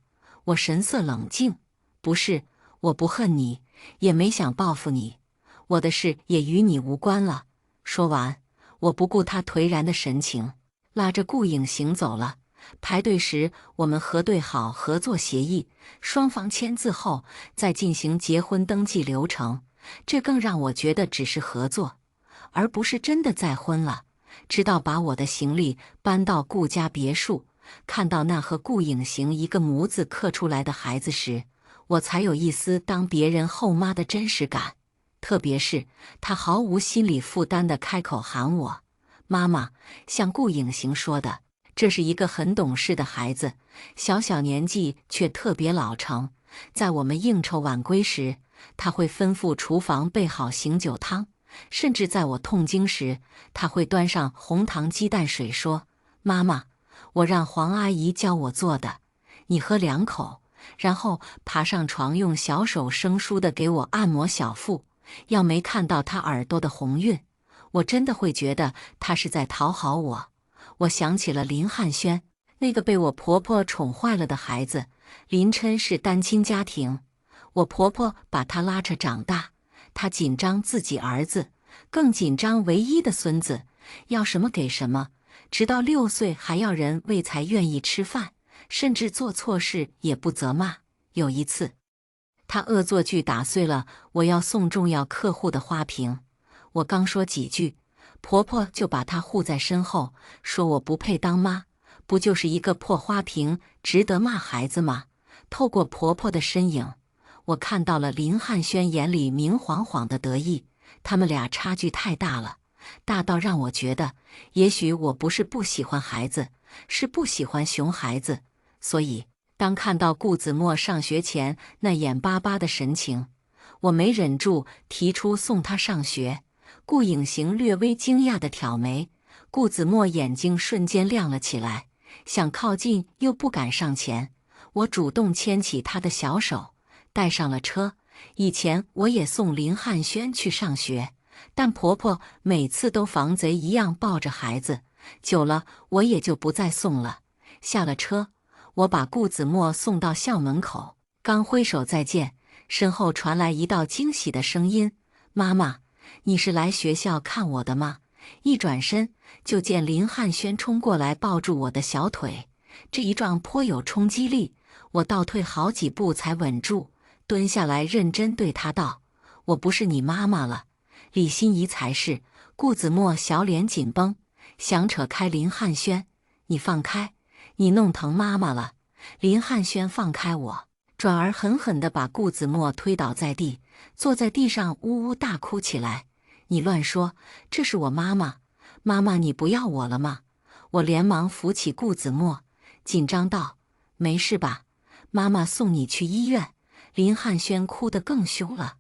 我神色冷静，不是，我不恨你，也没想报复你，我的事也与你无关了。说完，我不顾他颓然的神情，拉着顾影行走了。排队时，我们核对好合作协议，双方签字后再进行结婚登记流程。这更让我觉得只是合作，而不是真的再婚了。直到把我的行李搬到顾家别墅，看到那和顾影行一个模子刻出来的孩子时，我才有一丝当别人后妈的真实感。特别是他毫无心理负担地开口喊我妈妈，像顾影行说的，这是一个很懂事的孩子，小年纪却特别老成。在我们应酬晚归时，他会吩咐厨房备好醒酒汤，甚至在我痛经时，他会端上红糖鸡蛋水说：“妈妈，我让黄阿姨教我做的，你喝2口。”然后爬上床，用小手生疏地给我按摩小腹。要没看到他耳朵的红晕，我真的会觉得他是在讨好我。我想起了林汉轩，那个被我婆婆宠坏了的孩子。林琛是单亲家庭，我婆婆把他拉扯长大，她紧张自己儿子，更紧张唯一的孙子，要什么给什么，直到6岁还要人喂才愿意吃饭，甚至做错事也不责骂。有一次，他恶作剧打碎了我要送重要客户的花瓶，我刚说几句，婆婆就把他护在身后，说我不配当妈，不就是一个破花瓶，值得骂孩子吗？透过婆婆的身影，我看到了林汉轩眼里明晃晃的得意。他们俩差距太大了，大到让我觉得，也许我不是不喜欢孩子，是不喜欢熊孩子。所以当看到顾子墨上学前那眼巴巴的神情，我没忍住提出送他上学。顾影行略微惊讶地挑眉，顾子墨眼睛瞬间亮了起来，想靠近又不敢上前。我主动牵起他的小手，带上了车。以前我也送林汉轩去上学，但婆婆每次都防贼一样抱着孩子，久了我也就不再送了。下了车，我把顾子墨送到校门口，刚挥手再见，身后传来一道惊喜的声音：妈妈，你是来学校看我的吗？一转身，就见林汉轩冲过来抱住我的小腿，这一撞颇有冲击力，我倒退好几步才稳住，蹲下来认真对他道：我不是你妈妈了，李心怡才是。顾子墨小脸紧绷，想扯开林汉轩：你放开，你弄疼妈妈了。林汉轩放开我，转而狠狠地把顾子墨推倒在地，坐在地上呜呜大哭起来。你乱说，这是我妈妈，妈妈你不要我了吗？我连忙扶起顾子墨，紧张道：没事吧？妈妈送你去医院。林汉轩哭得更凶了。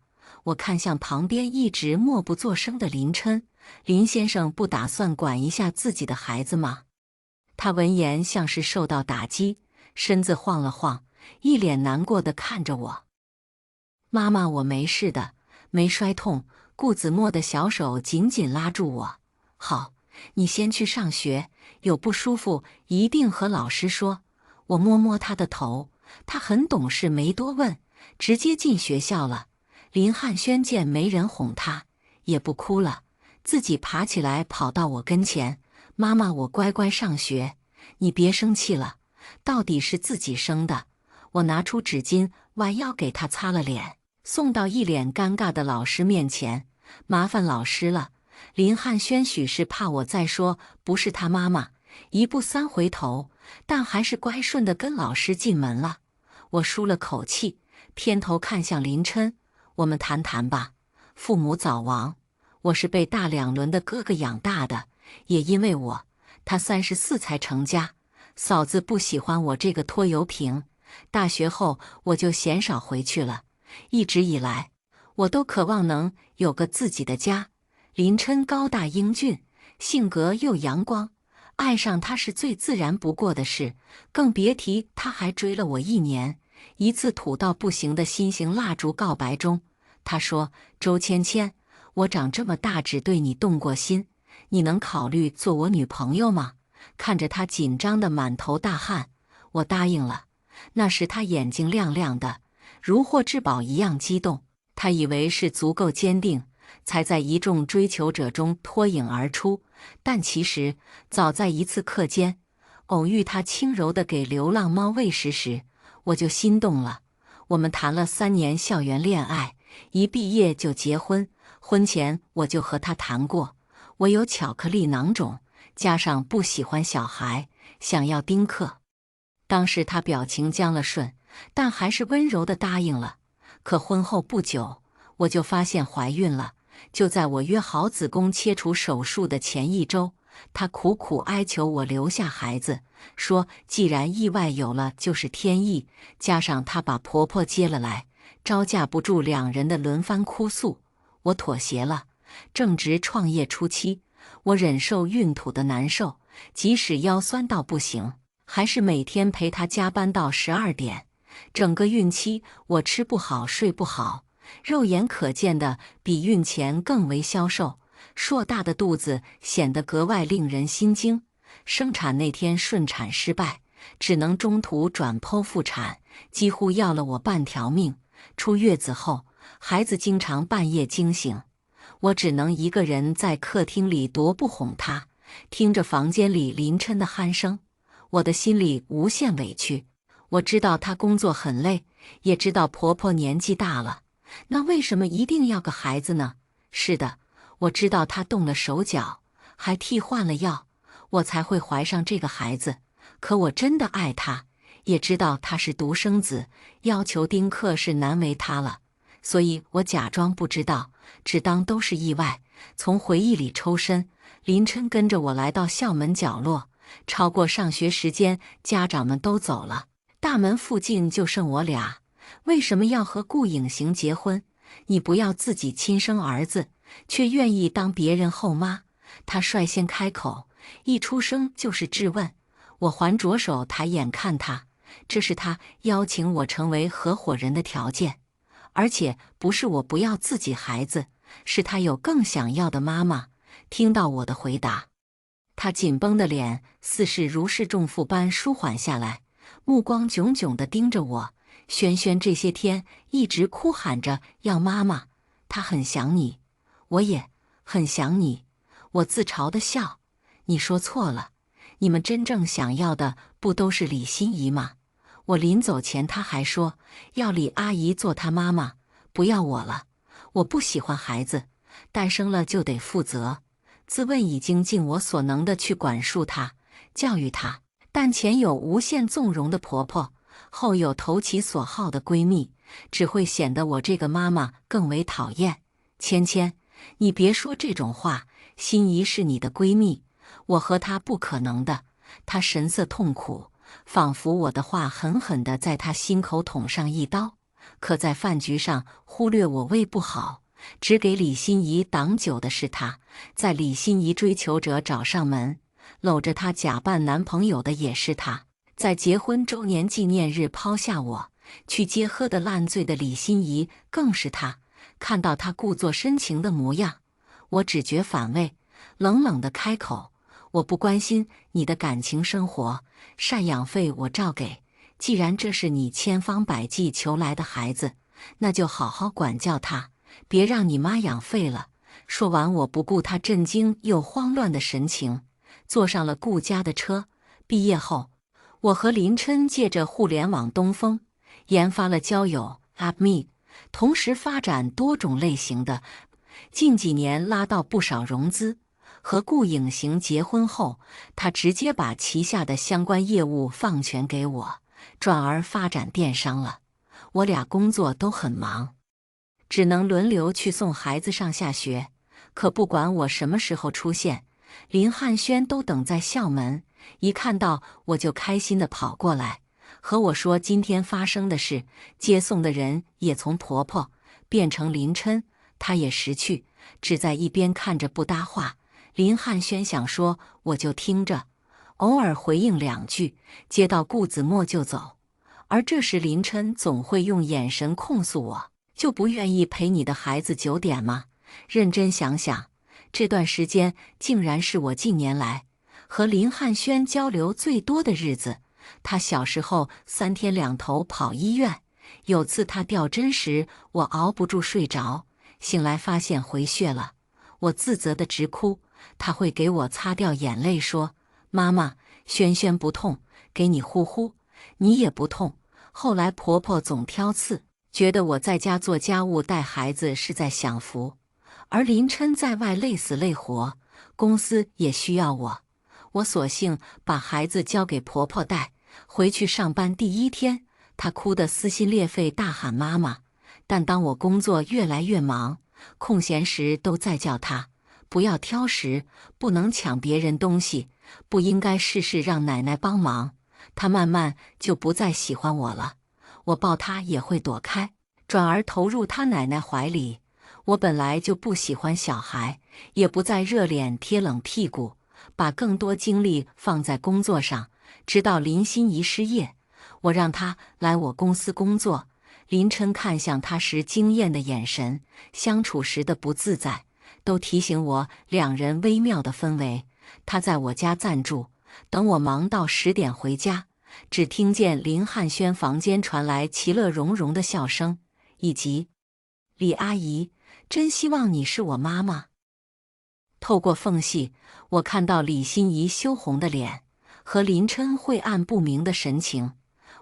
我看向旁边一直默不作声的林琛，林先生不打算管一下自己的孩子吗？他闻言像是受到打击，身子晃了晃，一脸难过地看着我。妈妈，我没事的，没摔痛。顾子墨的小手紧紧拉住我。好，你先去上学，有不舒服一定和老师说。我摸摸他的头，他很懂事，没多问，直接进学校了。林汉轩见没人哄他，也不哭了，自己爬起来跑到我跟前：妈妈，我乖乖上学，你别生气了，到底是自己生的。我拿出纸巾，弯腰给他擦了脸，送到一脸尴尬的老师面前：麻烦老师了。林汉轩许是怕我再说不是他妈妈，一步三回头，但还是乖顺地跟老师进门了。我舒了口气，偏头看向林琛：我们谈谈吧。父母早亡，我是被大2轮的哥哥养大的，也因为我，他34才成家。嫂子不喜欢我这个拖油瓶，大学后我就鲜少回去了。一直以来，我都渴望能有个自己的家。林琛高大英俊，性格又阳光，爱上他是最自然不过的事，更别提他还追了我1年。一次土到不行的心形蜡烛告白中，他说：周芊芊，我长这么大只对你动过心，你能考虑做我女朋友吗？看着他紧张的满头大汗，我答应了。那时他眼睛亮亮的，如获至宝一样激动。他以为是足够坚定，才在一众追求者中脱颖而出，但其实早在一次课间，偶遇他轻柔地给流浪猫喂食时，我就心动了。我们谈了3年校园恋爱，一毕业就结婚。婚前我就和他谈过，我有巧克力囊肿，加上不喜欢小孩，想要丁克。当时他表情僵了瞬，但还是温柔地答应了。可婚后不久，我就发现怀孕了。就在我约好子宫切除手术的前1周，她苦苦哀求我留下孩子，说既然意外有了就是天意，加上她把婆婆接了来，招架不住2人的轮番哭诉，我妥协了。正值创业初期，我忍受孕吐的难受，即使腰酸到不行，还是每天陪她加班到12点。整个孕期我吃不好睡不好，肉眼可见的比孕前更为消瘦，硕大的肚子显得格外令人心惊。生产那天顺产失败，只能中途转剖腹产，几乎要了我半条命。出月子后，孩子经常半夜惊醒，我只能一个人在客厅里踱步哄他，听着房间里林琛的鼾声，我的心里无限委屈。我知道她工作很累，也知道婆婆年纪大了，那为什么一定要个孩子呢？是的，我知道她动了手脚，还替换了药，我才会怀上这个孩子。可我真的爱她，也知道她是独生子，要求丁克是难为她了，所以我假装不知道，只当都是意外。从回忆里抽身，林琛跟着我来到校门角落，超过上学时间，家长们都走了，大门附近就剩我俩。为什么要和顾影行结婚？你不要自己亲生儿子，却愿意当别人后妈。他率先开口，一出声就是质问。我还着手抬眼看他，这是他邀请我成为合伙人的条件，而且不是我不要自己孩子，是他有更想要的妈妈。听到我的回答，他紧绷的脸似是如释重负般舒缓下来，目光炯炯地盯着我，轩轩这些天一直哭喊着要妈妈，她很想你，我也很想你。我自嘲地笑，你说错了，你们真正想要的不都是李心怡吗？我临走前他还说要李阿姨做他妈妈，不要我了。我不喜欢孩子，诞生了就得负责。自问已经尽我所能的去管束他、教育他，但前有无限纵容的婆婆，后有投其所好的闺蜜，只会显得我这个妈妈更为讨厌。芊芊，你别说这种话，心怡是你的闺蜜，我和她不可能的。她神色痛苦，仿佛我的话狠狠地在她心口捅上一刀。可在饭局上忽略我胃不好，只给李心怡挡酒的是她，在李心怡追求者找上门，搂着她假扮男朋友的也是她，在结婚周年纪念日抛下我去接喝得烂醉的李心怡更是她。看到她故作深情的模样，我只觉反胃，冷冷地开口：我不关心你的感情生活，赡养费我照给。既然这是你千方百计求来的孩子，那就好好管教他，别让你妈养废了。说完，我不顾他震惊又慌乱的神情，坐上了顾家的车。毕业后，我和林琛借着互联网东风，研发了交友 App， 同时发展多种类型的。近几年拉到不少融资。和顾影行结婚后，他直接把旗下的相关业务放权给我，转而发展电商了。我俩工作都很忙，只能轮流去送孩子上下学。可不管我什么时候出现，林汉轩都等在校门，一看到我就开心地跑过来，和我说今天发生的事。接送的人也从婆婆变成林琛，他也识趣，只在一边看着不搭话。林汉轩想说我就听着，偶尔回应两句，接到顾子墨就走。而这时林琛总会用眼神控诉我，就不愿意陪你的孩子9点吗？认真想想，这段时间竟然是我近年来和林汉轩交流最多的日子。他小时候3天2头跑医院，有次他吊针时，我熬不住睡着，醒来发现回血了，我自责的直哭。他会给我擦掉眼泪说：妈妈，轩轩不痛，给你呼呼，你也不痛。后来婆婆总挑刺，觉得我在家做家务带孩子是在享福，而林琛在外累死累活，公司也需要我索性把孩子交给婆婆带。回去上班第1天，她哭得撕心裂肺大喊妈妈。但当我工作越来越忙，空闲时都在叫她不要挑食，不能抢别人东西，不应该事事让奶奶帮忙。她慢慢就不再喜欢我了，我抱她也会躲开，转而投入她奶奶怀里。我本来就不喜欢小孩，也不再热脸贴冷屁股，把更多精力放在工作上。直到林心怡失业，我让她来我公司工作。林琛看向她时惊艳的眼神，相处时的不自在，都提醒我两人微妙的氛围。他在我家暂住，等我忙到10点回家，只听见林汉轩房间传来其乐融融的笑声，以及李阿姨，真希望你是我妈妈。透过缝隙，我看到李心怡羞红的脸和林琛晦暗不明的神情。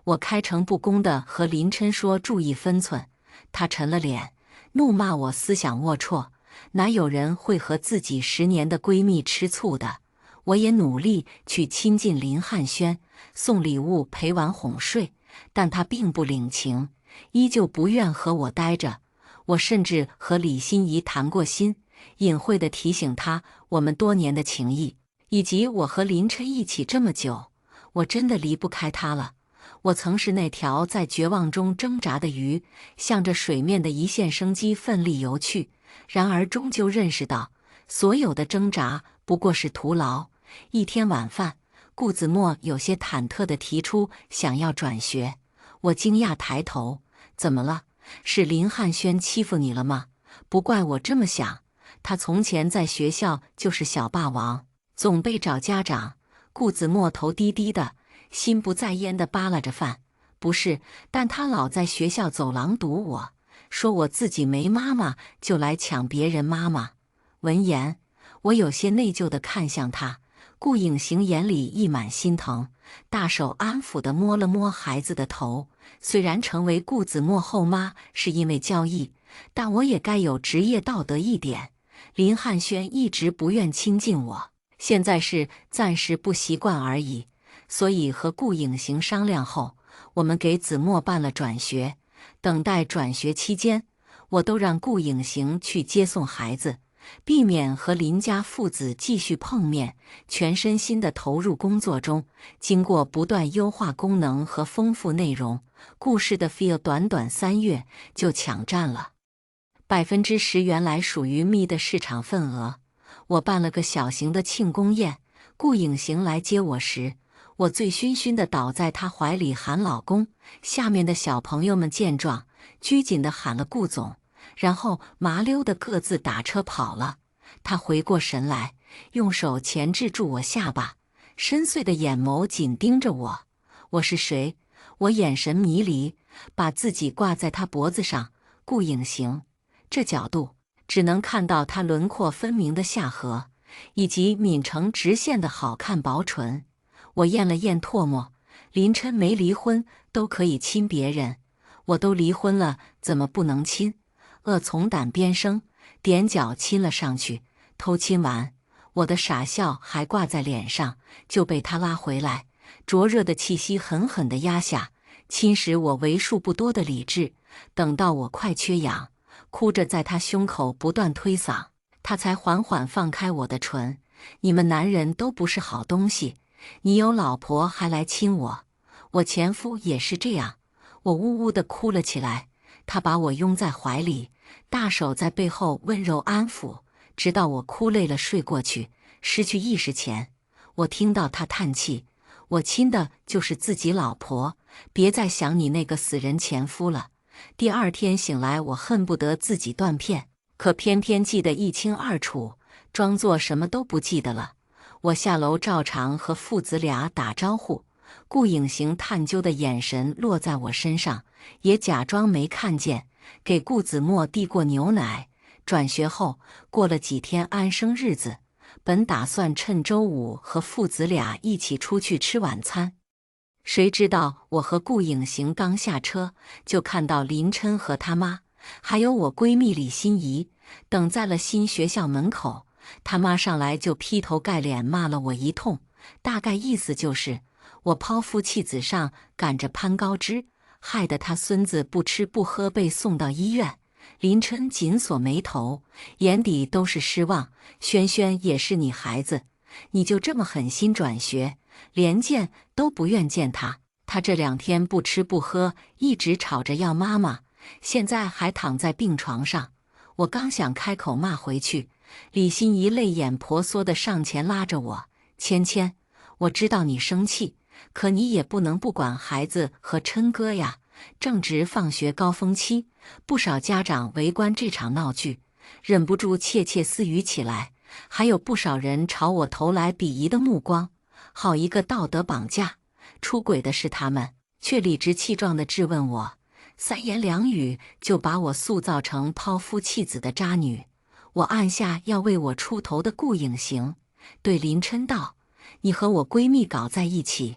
我开诚布公地和林琛说注意分寸，他沉了脸，怒骂我思想龌龊，哪有人会和自己10年的闺蜜吃醋的。我也努力去亲近林汉轩，送礼物陪玩哄睡，但他并不领情，依旧不愿和我待着。我甚至和李心怡谈过心，隐晦地提醒她我们多年的情谊，以及我和林琛一起这么久，我真的离不开他了。我曾是那条在绝望中挣扎的鱼，向着水面的一线生机奋力游去，然而终究认识到，所有的挣扎不过是徒劳。一天晚饭，顾子墨有些忐忑地提出想要转学。我惊讶抬头，怎么了？是林汉轩欺负你了吗？不怪我这么想，他从前在学校就是小霸王，总被找家长。顾子墨头低低的，心不在焉地扒拉着饭。不是，但他老在学校走廊堵我，说我自己没妈妈就来抢别人妈妈。闻言，我有些内疚地看向他，顾影行眼里溢满心疼，大手安抚地摸了摸孩子的头。虽然成为顾子墨后妈是因为交易，但我也该有职业道德一点。林汉轩一直不愿亲近我，现在是暂时不习惯而已，所以和顾影行商量后，我们给子墨办了转学。等待转学期间，我都让顾影行去接送孩子，避免和林家父子继续碰面，全身心地投入工作中。经过不断优化功能和丰富内容，故事的 feel 短短3月就抢占了10%原来属于蜜的市场份额。我办了个小型的庆功宴，顾影行来接我时，我醉醺醺地倒在他怀里喊老公。下面的小朋友们见状，拘谨地喊了顾总，然后麻溜地各自打车跑了。他回过神来，用手钳制住我下巴，深邃的眼眸紧盯着我。我是谁？我眼神迷离，把自己挂在他脖子上。顾影行，这角度只能看到他轮廓分明的下颌，以及抿成直线的好看薄唇。我咽了咽唾沫，林琛没离婚都可以亲别人，我都离婚了，怎么不能亲？恶从胆边生，踮脚亲了上去。偷亲完，我的傻笑还挂在脸上，就被他拉回来，灼热的气息狠狠地压下，侵蚀我为数不多的理智。等到我快缺氧，哭着在他胸口不断推搡，他才缓缓放开我的唇。你们男人都不是好东西，你有老婆还来亲我，我前夫也是这样。我呜呜地哭了起来，他把我拥在怀里，大手在背后温柔安抚，直到我哭累了睡过去。失去意识前，我听到他叹气，我亲的就是自己老婆，别再想你那个死人前夫了。第二天醒来，我恨不得自己断片，可偏偏记得一清二楚，装作什么都不记得了。我下楼照常和父子俩打招呼，顾影行探究的眼神落在我身上，也假装没看见，给顾子墨递过牛奶。转学后过了几天安生日子，本打算趁周五和父子俩一起出去吃晚餐，谁知道我和顾影行刚下车，就看到林琛和他妈，还有我闺蜜李心怡，等在了新学校门口。他妈上来就劈头盖脸骂了我一通，大概意思就是我抛夫弃子上赶着攀高枝，害得他孙子不吃不喝被送到医院。林琛紧锁眉头，眼底都是失望。轩轩也是你孩子，你就这么狠心转学，连见都不愿见他。他这2天不吃不喝，一直吵着要妈妈，现在还躺在病床上。我刚想开口骂回去，李心怡泪眼婆娑地上前拉着我：芊芊，我知道你生气，可你也不能不管孩子和琛哥呀。正值放学高峰期，不少家长围观这场闹剧，忍不住窃窃私语起来，还有不少人朝我投来鄙夷的目光。好一个道德绑架！出轨的是他们，却理直气壮地质问我，3言2语就把我塑造成抛夫弃子的渣女。我按下要为我出头的顾影行，对林琛道：你和我闺蜜搞在一起，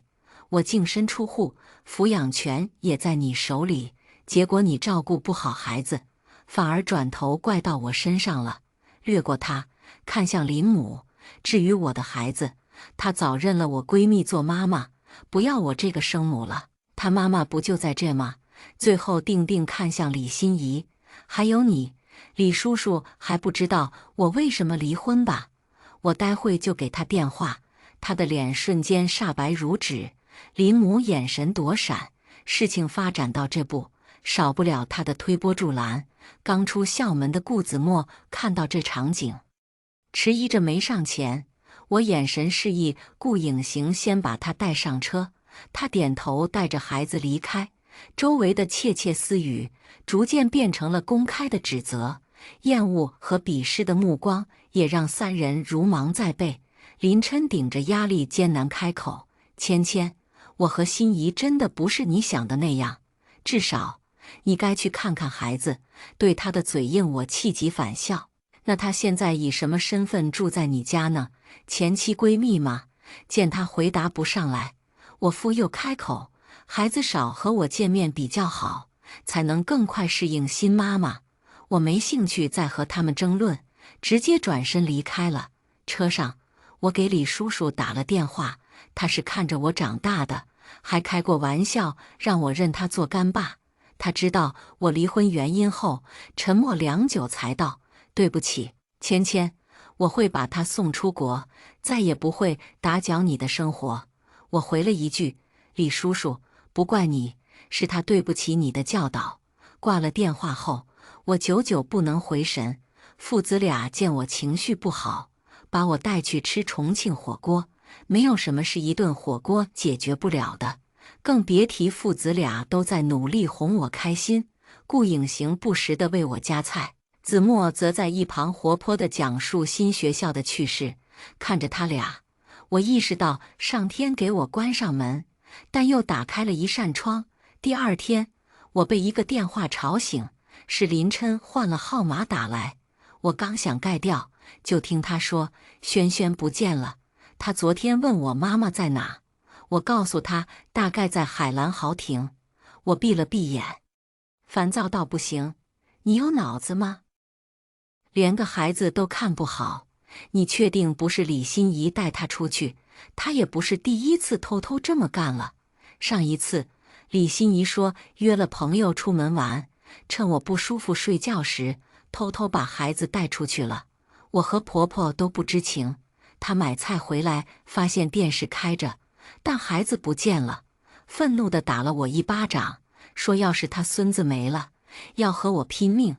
我净身出户，抚养权也在你手里，结果你照顾不好孩子，反而转头怪到我身上了。掠过他，看向林母，至于我的孩子，她早认了我闺蜜做妈妈，不要我这个生母了。她妈妈不就在这吗？最后定定看向李心怡，还有你，李叔叔还不知道我为什么离婚吧？我待会就给他电话。他的脸瞬间煞白如纸，林母眼神躲闪。事情发展到这步，少不了他的推波助澜。刚出校门的顾子墨看到这场景，迟疑着没上前。我眼神示意顾影行先把他带上车，他点头带着孩子离开。周围的窃窃私语逐渐变成了公开的指责，厌恶和鄙视的目光也让3人如芒在背。林琛顶着压力艰难开口：芊芊，我和心怡真的不是你想的那样，至少你该去看看孩子。对他的嘴硬，我气急反笑。那他现在以什么身份住在你家呢？前妻闺蜜吗？见他回答不上来，我父又开口：孩子少和我见面比较好，才能更快适应新妈妈。我没兴趣再和他们争论，直接转身离开了。车上，我给李叔叔打了电话，他是看着我长大的，还开过玩笑让我认他做干爸。他知道我离婚原因后，沉默良久才道：对不起，芊芊，我会把他送出国，再也不会打搅你的生活。我回了一句：李叔叔，不怪你，是他对不起你的教导。挂了电话后，我久久不能回神。父子俩见我情绪不好，把我带去吃重庆火锅。没有什么是一顿火锅解决不了的，更别提父子俩都在努力哄我开心。顾影行不时地为我夹菜，子墨则在一旁活泼地讲述新学校的趣事。看着他俩，我意识到上天给我关上门，但又打开了一扇窗。第二天，我被一个电话吵醒，是林琛换了号码打来。我刚想盖掉，就听他说：轩轩不见了。他昨天问我妈妈在哪，我告诉他大概在海兰豪庭。我闭了闭眼，烦躁到不行。你有脑子吗？连个孩子都看不好，你确定不是李心怡带他出去？他也不是第一次偷偷这么干了。上一次，李心怡说约了朋友出门玩，趁我不舒服睡觉时，偷偷把孩子带出去了。我和婆婆都不知情。她买菜回来，发现电视开着，但孩子不见了，愤怒地打了我一巴掌，说要是他孙子没了，要和我拼命。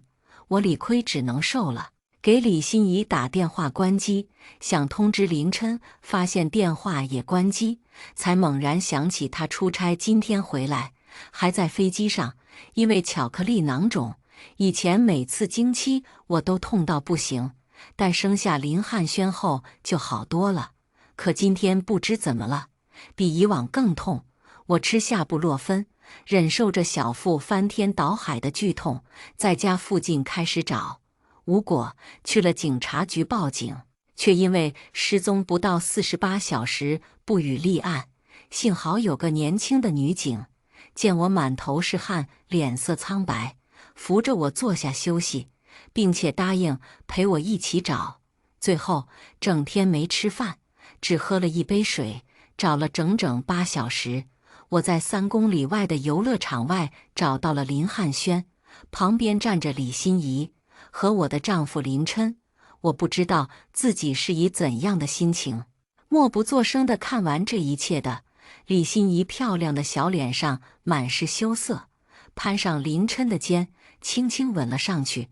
我理亏只能受了，给李心怡打电话关机，想通知林琛，发现电话也关机，才猛然想起他出差今天回来，还在飞机上，因为巧克力囊肿。以前每次经期我都痛到不行，但生下林汉轩后就好多了。可今天不知怎么了，比以往更痛。我吃下布洛芬，忍受着小腹翻天倒海的剧痛，在家附近开始找无果，去了警察局报警，却因为失踪不到48小时不予立案。幸好有个年轻的女警，见我满头是汗，脸色苍白，扶着我坐下休息，并且答应陪我一起找。最后整天没吃饭，只喝了一杯水，找了整整8小时。我在3公里外的游乐场外找到了林汉轩，旁边站着李心怡和我的丈夫林琛。我不知道自己是以怎样的心情，默不作声地看完这一切的。李心怡漂亮的小脸上满是羞涩，攀上林琛的肩，轻轻吻了上去。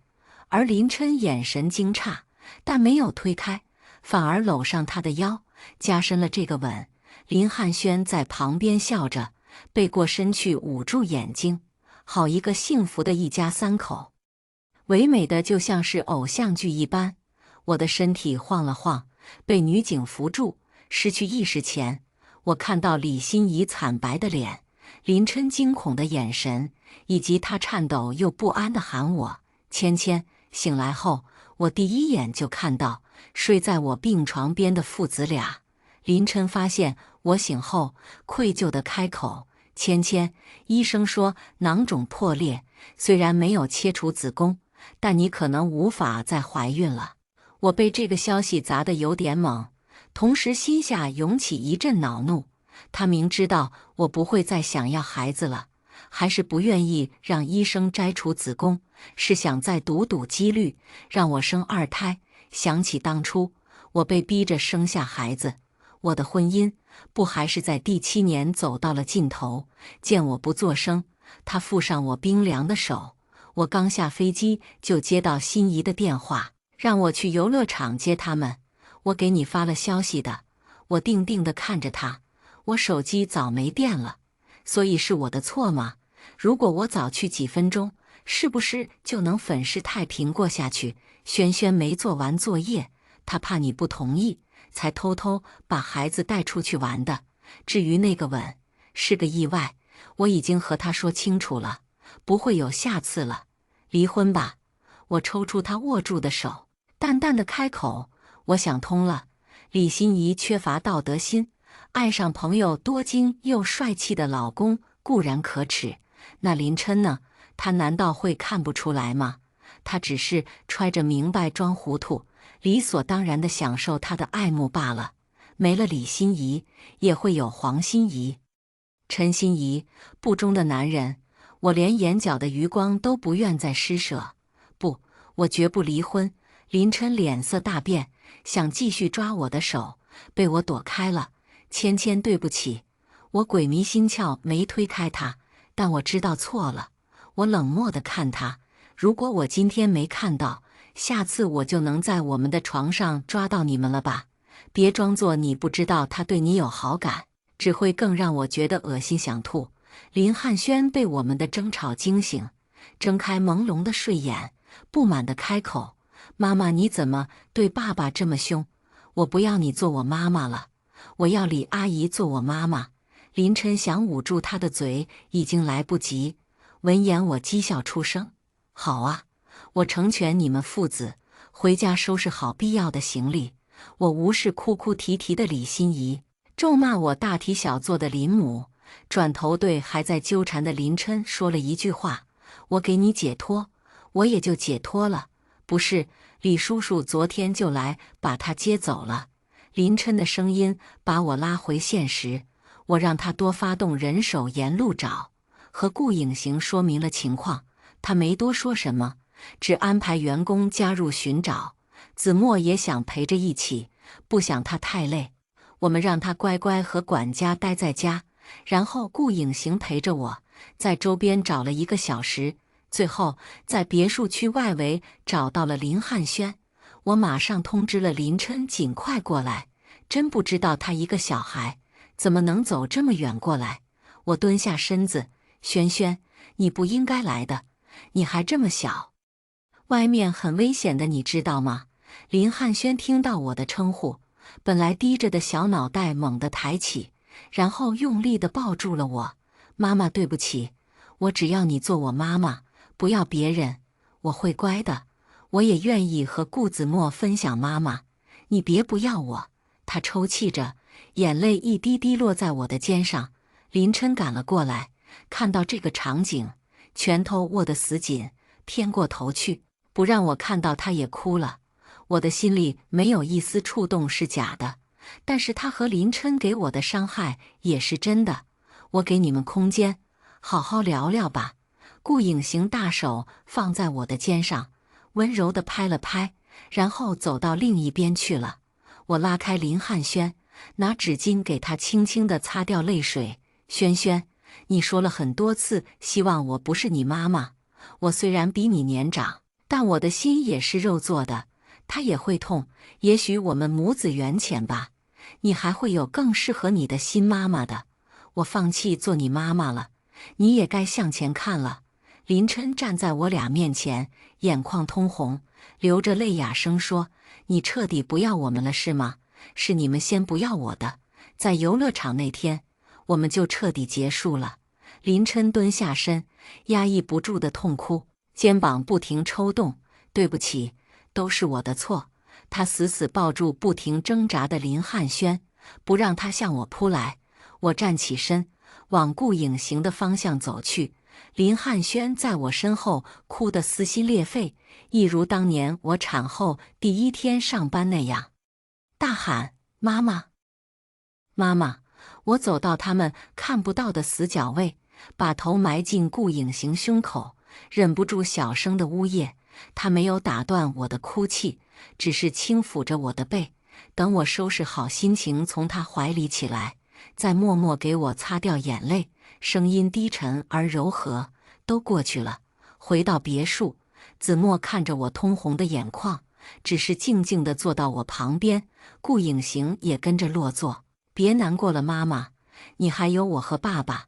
而林琛眼神惊诧，但没有推开，反而搂上他的腰，加深了这个吻。林汉轩在旁边笑着，背过身去捂住眼睛。好一个幸福的一家3口，唯美的就像是偶像剧一般。我的身体晃了晃，被女警扶住。失去意识前，我看到李心怡惨白的脸，林琛惊恐的眼神，以及他颤抖又不安地喊我芊芊。醒来后，我第一眼就看到睡在我病床边的父子俩。林琛发现我醒后，愧疚地开口：芊芊，医生说囊肿破裂，虽然没有切除子宫，但你可能无法再怀孕了。我被这个消息砸得有点懵，同时心下涌起一阵恼怒。他明知道我不会再想要孩子了，还是不愿意让医生摘除子宫，是想再赌赌几率，让我生2胎。想起当初我被逼着生下孩子，我的婚姻不还是在第7年走到了尽头？见我不作声，他附上我冰凉的手。我刚下飞机就接到心仪的电话，让我去游乐场接他们。我给你发了消息的。我定定地看着他，我手机早没电了，所以是我的错吗？如果我早去几分钟，是不是就能粉饰太平过下去？轩轩没做完作业，他怕你不同意，才偷偷把孩子带出去玩的。至于那个吻，是个意外，我已经和他说清楚了，不会有下次了。离婚吧。我抽出他握住的手，淡淡的开口。我想通了，李心怡缺乏道德心，爱上朋友多金又帅气的老公固然可耻，那林琛呢？他难道会看不出来吗？他只是揣着明白装糊涂，理所当然地享受他的爱慕罢了。没了李心怡，也会有黄心怡、陈心怡，不忠的男人，我连眼角的余光都不愿再施舍。不，我绝不离婚。林琛脸色大变，想继续抓我的手，被我躲开了。芊芊，对不起。我鬼迷心窍，没推开他，但我知道错了。我冷漠地看他，如果我今天没看到，下次我就能在我们的床上抓到你们了吧？别装作你不知道他对你有好感，只会更让我觉得恶心想吐。林汉轩被我们的争吵惊醒，睁开朦胧的睡眼，不满地开口：“妈妈，你怎么对爸爸这么凶？我不要你做我妈妈了，我要李阿姨做我妈妈。”林琛想捂住他的嘴，已经来不及。闻言，我讥笑出声：“好啊，我成全你们父子，回家收拾好必要的行李。”我无视哭哭啼啼的李心怡，咒骂我大题小做的林母，转头对还在纠缠的林琛说了一句话：“我给你解脱，我也就解脱了。不是，李叔叔昨天就来把他接走了。”林琛的声音把我拉回现实，我让他多发动人手沿路找，和顾影行说明了情况，他没多说什么，只安排员工加入寻找。子墨也想陪着一起，不想他太累，我们让他乖乖和管家待在家，然后顾影行陪着我，在周边找了1个小时，最后在别墅区外围找到了林汉轩。我马上通知了林琛尽快过来，真不知道他一个小孩怎么能走这么远过来。我蹲下身子：“轩轩，你不应该来的，你还这么小，外面很危险的，你知道吗？”林汉轩听到我的称呼，本来低着的小脑袋猛地抬起，然后用力地抱住了我。“妈妈，对不起，我只要你做我妈妈，不要别人，我会乖的。我也愿意和顾子墨分享妈妈，你别不要我。”他抽泣着，眼泪一滴滴落在我的肩上。林琛赶了过来，看到这个场景，拳头握得死紧，偏过头去，不让我看到他也哭了。我的心里没有一丝触动是假的，但是他和林琛给我的伤害也是真的。我给你们空间，好好聊聊吧。顾影行大手放在我的肩上，温柔地拍了拍，然后走到另一边去了。我拉开林汉轩，拿纸巾给他轻轻地擦掉泪水。“轩轩，你说了很多次希望我不是你妈妈，我虽然比你年长，但我的心也是肉做的。他也会痛，也许我们母子缘浅吧，你还会有更适合你的新妈妈的。我放弃做你妈妈了，你也该向前看了。”林琛站在我俩面前，眼眶通红，流着泪哑声说：“你彻底不要我们了是吗？是你们先不要我的，在游乐场那天，我们就彻底结束了。”林琛蹲下身，压抑不住的痛哭，肩膀不停抽动。“对不起，都是我的错。”他死死抱住不停挣扎的林汉轩，不让他向我扑来。我站起身，往顾影行的方向走去。林汉轩在我身后哭得撕心裂肺，一如当年我产后第1天上班那样，大喊：“妈妈，妈妈！”我走到他们看不到的死角位，把头埋进顾影行胸口，忍不住小声的呜咽。他没有打断我的哭泣，只是轻抚着我的背，等我收拾好心情从他怀里起来，再默默给我擦掉眼泪，声音低沉而柔和：“都过去了。”回到别墅，子墨看着我通红的眼眶，只是静静地坐到我旁边。顾影行也跟着落座。“别难过了，妈妈，你还有我和爸爸。”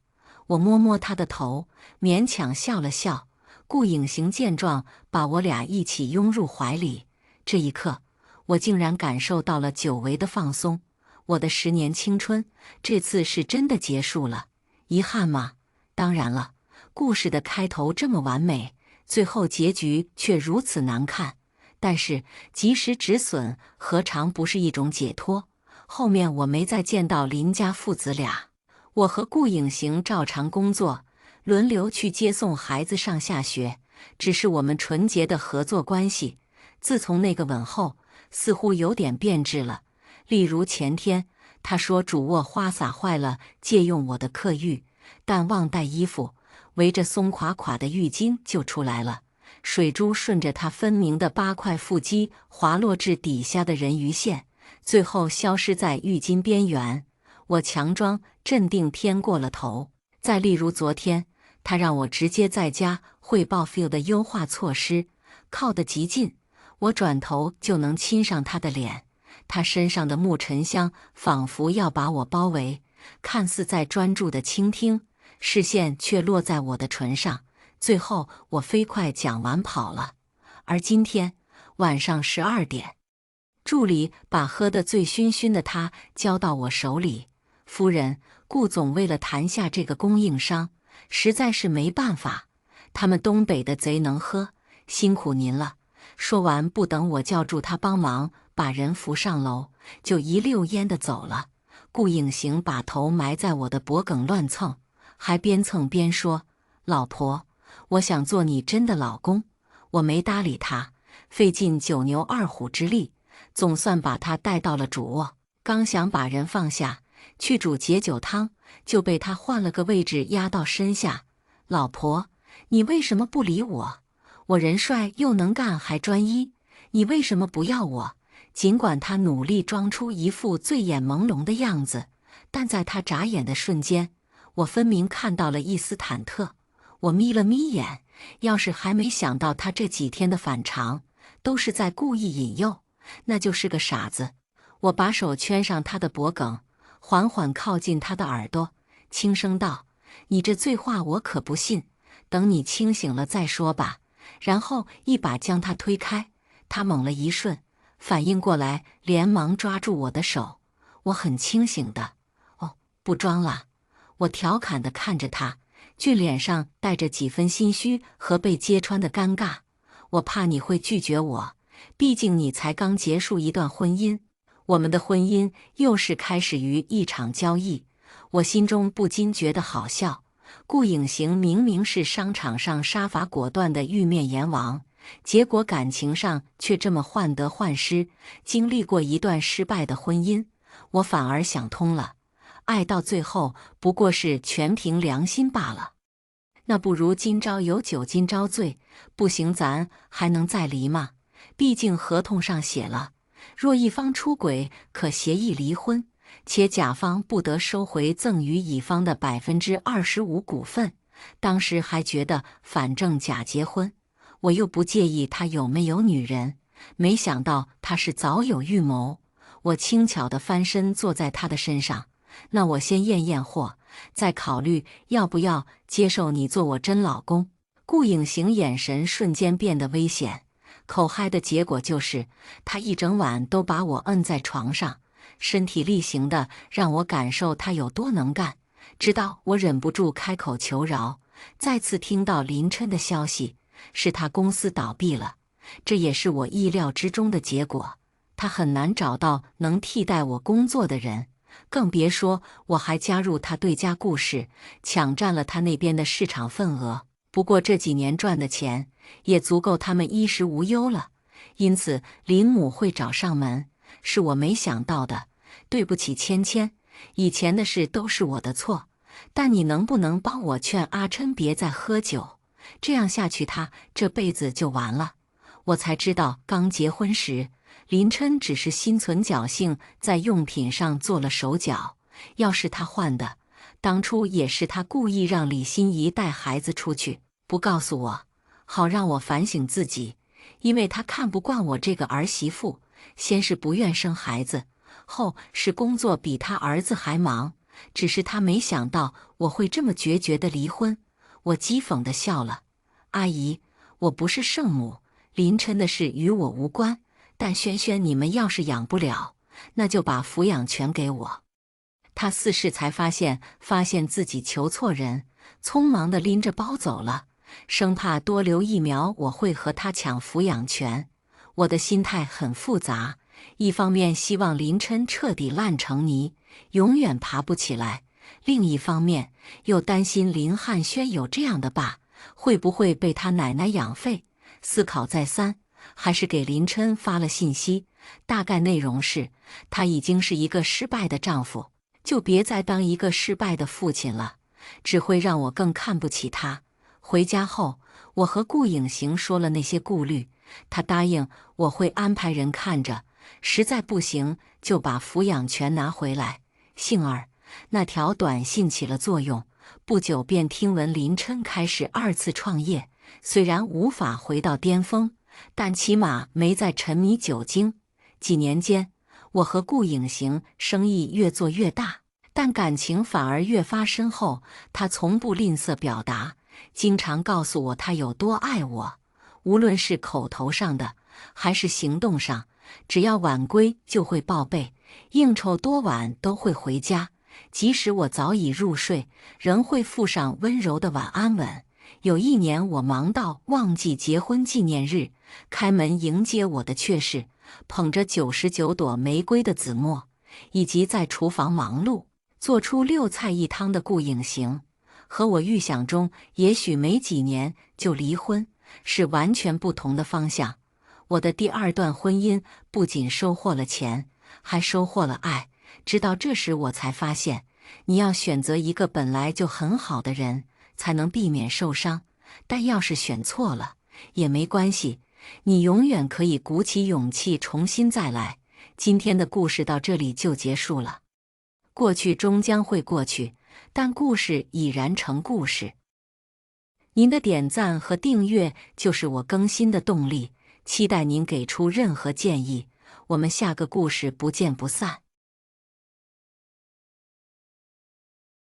我摸摸他的头，勉强笑了笑。顾影行见状，把我俩一起拥入怀里。这一刻，我竟然感受到了久违的放松。我的10年青春，这次是真的结束了。遗憾吗？当然了，故事的开头这么完美，最后结局却如此难看。但是及时止损何尝不是一种解脱？后面我没再见到林家父子俩，我和顾影行照常工作，轮流去接送孩子上下学，只是我们纯洁的合作关系。自从那个吻后，似乎有点变质了。例如前天，他说主卧花洒坏了，借用我的客浴，但忘带衣服，围着松垮垮的浴巾就出来了。水珠顺着他分明的8块腹肌滑落至底下的人鱼线，最后消失在浴巾边缘。我强装镇定偏过了头。再例如昨天，他让我直接在家汇报 Phil 的优化措施，靠得极近，我转头就能亲上他的脸。他身上的木沉香仿佛要把我包围，看似在专注的倾听，视线却落在我的唇上。最后我飞快讲完跑了。而今天晚上12点，助理把喝得醉醺醺的他交到我手里。夫人，顾总为了谈下这个供应商，实在是没办法，他们东北的贼能喝，辛苦您了。说完，不等我叫住他帮忙把人扶上楼，就一溜烟地走了。顾影行把头埋在我的脖梗乱蹭，还边蹭边说：“老婆，我想做你真的老公。”我没搭理他，费尽9牛2虎之力，总算把他带到了主卧。刚想把人放下，去煮解酒汤，就被他换了个位置压到身下。老婆，你为什么不理我？我人帅又能干还专一，你为什么不要我？尽管他努力装出一副醉眼朦胧的样子，但在他眨眼的瞬间，我分明看到了一丝忐忑。我眯了眯眼，要是还没想到他这几天的反常都是在故意引诱，那就是个傻子。我把手圈上他的脖梗，缓缓靠近他的耳朵，轻声道：“你这醉话我可不信，等你清醒了再说吧。”然后一把将他推开。他猛了一瞬，反应过来，连忙抓住我的手。我很清醒的。哦，不装了。我调侃地看着他，俊脸上带着几分心虚和被揭穿的尴尬。我怕你会拒绝我，毕竟你才刚结束一段婚姻，我们的婚姻又是开始于一场交易。我心中不禁觉得好笑。顾影行明明是商场上杀伐果断的玉面阎王，结果感情上却这么患得患失，经历过一段失败的婚姻。我反而想通了，爱到最后不过是全凭良心罢了。那不如今朝有酒今朝醉，不行咱还能再离吗？毕竟合同上写了，若一方出轨，可协议离婚，且甲方不得收回赠与乙方的25%股份。当时还觉得反正假结婚，我又不介意他有没有女人，没想到他是早有预谋。我轻巧地翻身坐在他的身上，那我先验验货，再考虑要不要接受你做我真老公。顾影行眼神瞬间变得危险，口嗨的结果就是他一整晚都把我摁在床上，身体力行的让我感受他有多能干，直到我忍不住开口求饶。再次听到林琛的消息，是他公司倒闭了，这也是我意料之中的结果。他很难找到能替代我工作的人，更别说我还加入他对家故事，抢占了他那边的市场份额。不过这几年赚的钱也足够他们衣食无忧了，因此林母会找上门，是我没想到的。对不起芊芊，以前的事都是我的错，但你能不能帮我劝阿琛别再喝酒？这样下去他这辈子就完了。我才知道刚结婚时林琛只是心存侥幸，在用品上做了手脚，要是他换的，当初也是他故意让李心怡带孩子出去，不告诉我，好让我反省自己。因为他看不惯我这个儿媳妇，先是不愿生孩子，后是工作比他儿子还忙，只是他没想到我会这么决绝的离婚。我讥讽地笑了，阿姨，我不是圣母，林琛的事与我无关，但轩轩你们要是养不了，那就把抚养权给我。他他似是才发现自己求错人，匆忙地拎着包走了，生怕多留1秒我会和他抢抚养权。我的心态很复杂，一方面希望林琛彻底烂成泥，永远爬不起来，另一方面又担心林汉轩有这样的爸，会不会被他奶奶养废。思考再三，还是给林琛发了信息，大概内容是：他已经是一个失败的丈夫，就别再当一个失败的父亲了，只会让我更看不起他。回家后，我和顾影行说了那些顾虑，他答应我会安排人看着，实在不行就把抚养权拿回来。幸而那条短信起了作用，不久便听闻林琛开始2次创业，虽然无法回到巅峰，但起码没再沉迷酒精。几年间，我和顾影行生意越做越大，但感情反而越发深厚。他从不吝啬表达，经常告诉我他有多爱我，无论是口头上的还是行动上，只要晚归就会报备，应酬多晚都会回家，即使我早已入睡，仍会附上温柔的晚安吻。有一年我忙到忘记结婚纪念日，开门迎接我的却是捧着99朵玫瑰的子墨，以及在厨房忙碌做出6菜1汤的顾影行。和我预想中也许没几年就离婚，是完全不同的方向。我的第2段婚姻不仅收获了钱，还收获了爱。直到这时我才发现，你要选择一个本来就很好的人，才能避免受伤。但要是选错了也没关系，你永远可以鼓起勇气重新再来。今天的故事到这里就结束了。过去终将会过去，但故事已然成故事。您的点赞和订阅就是我更新的动力，期待您给出任何建议。我们下个故事不见不散。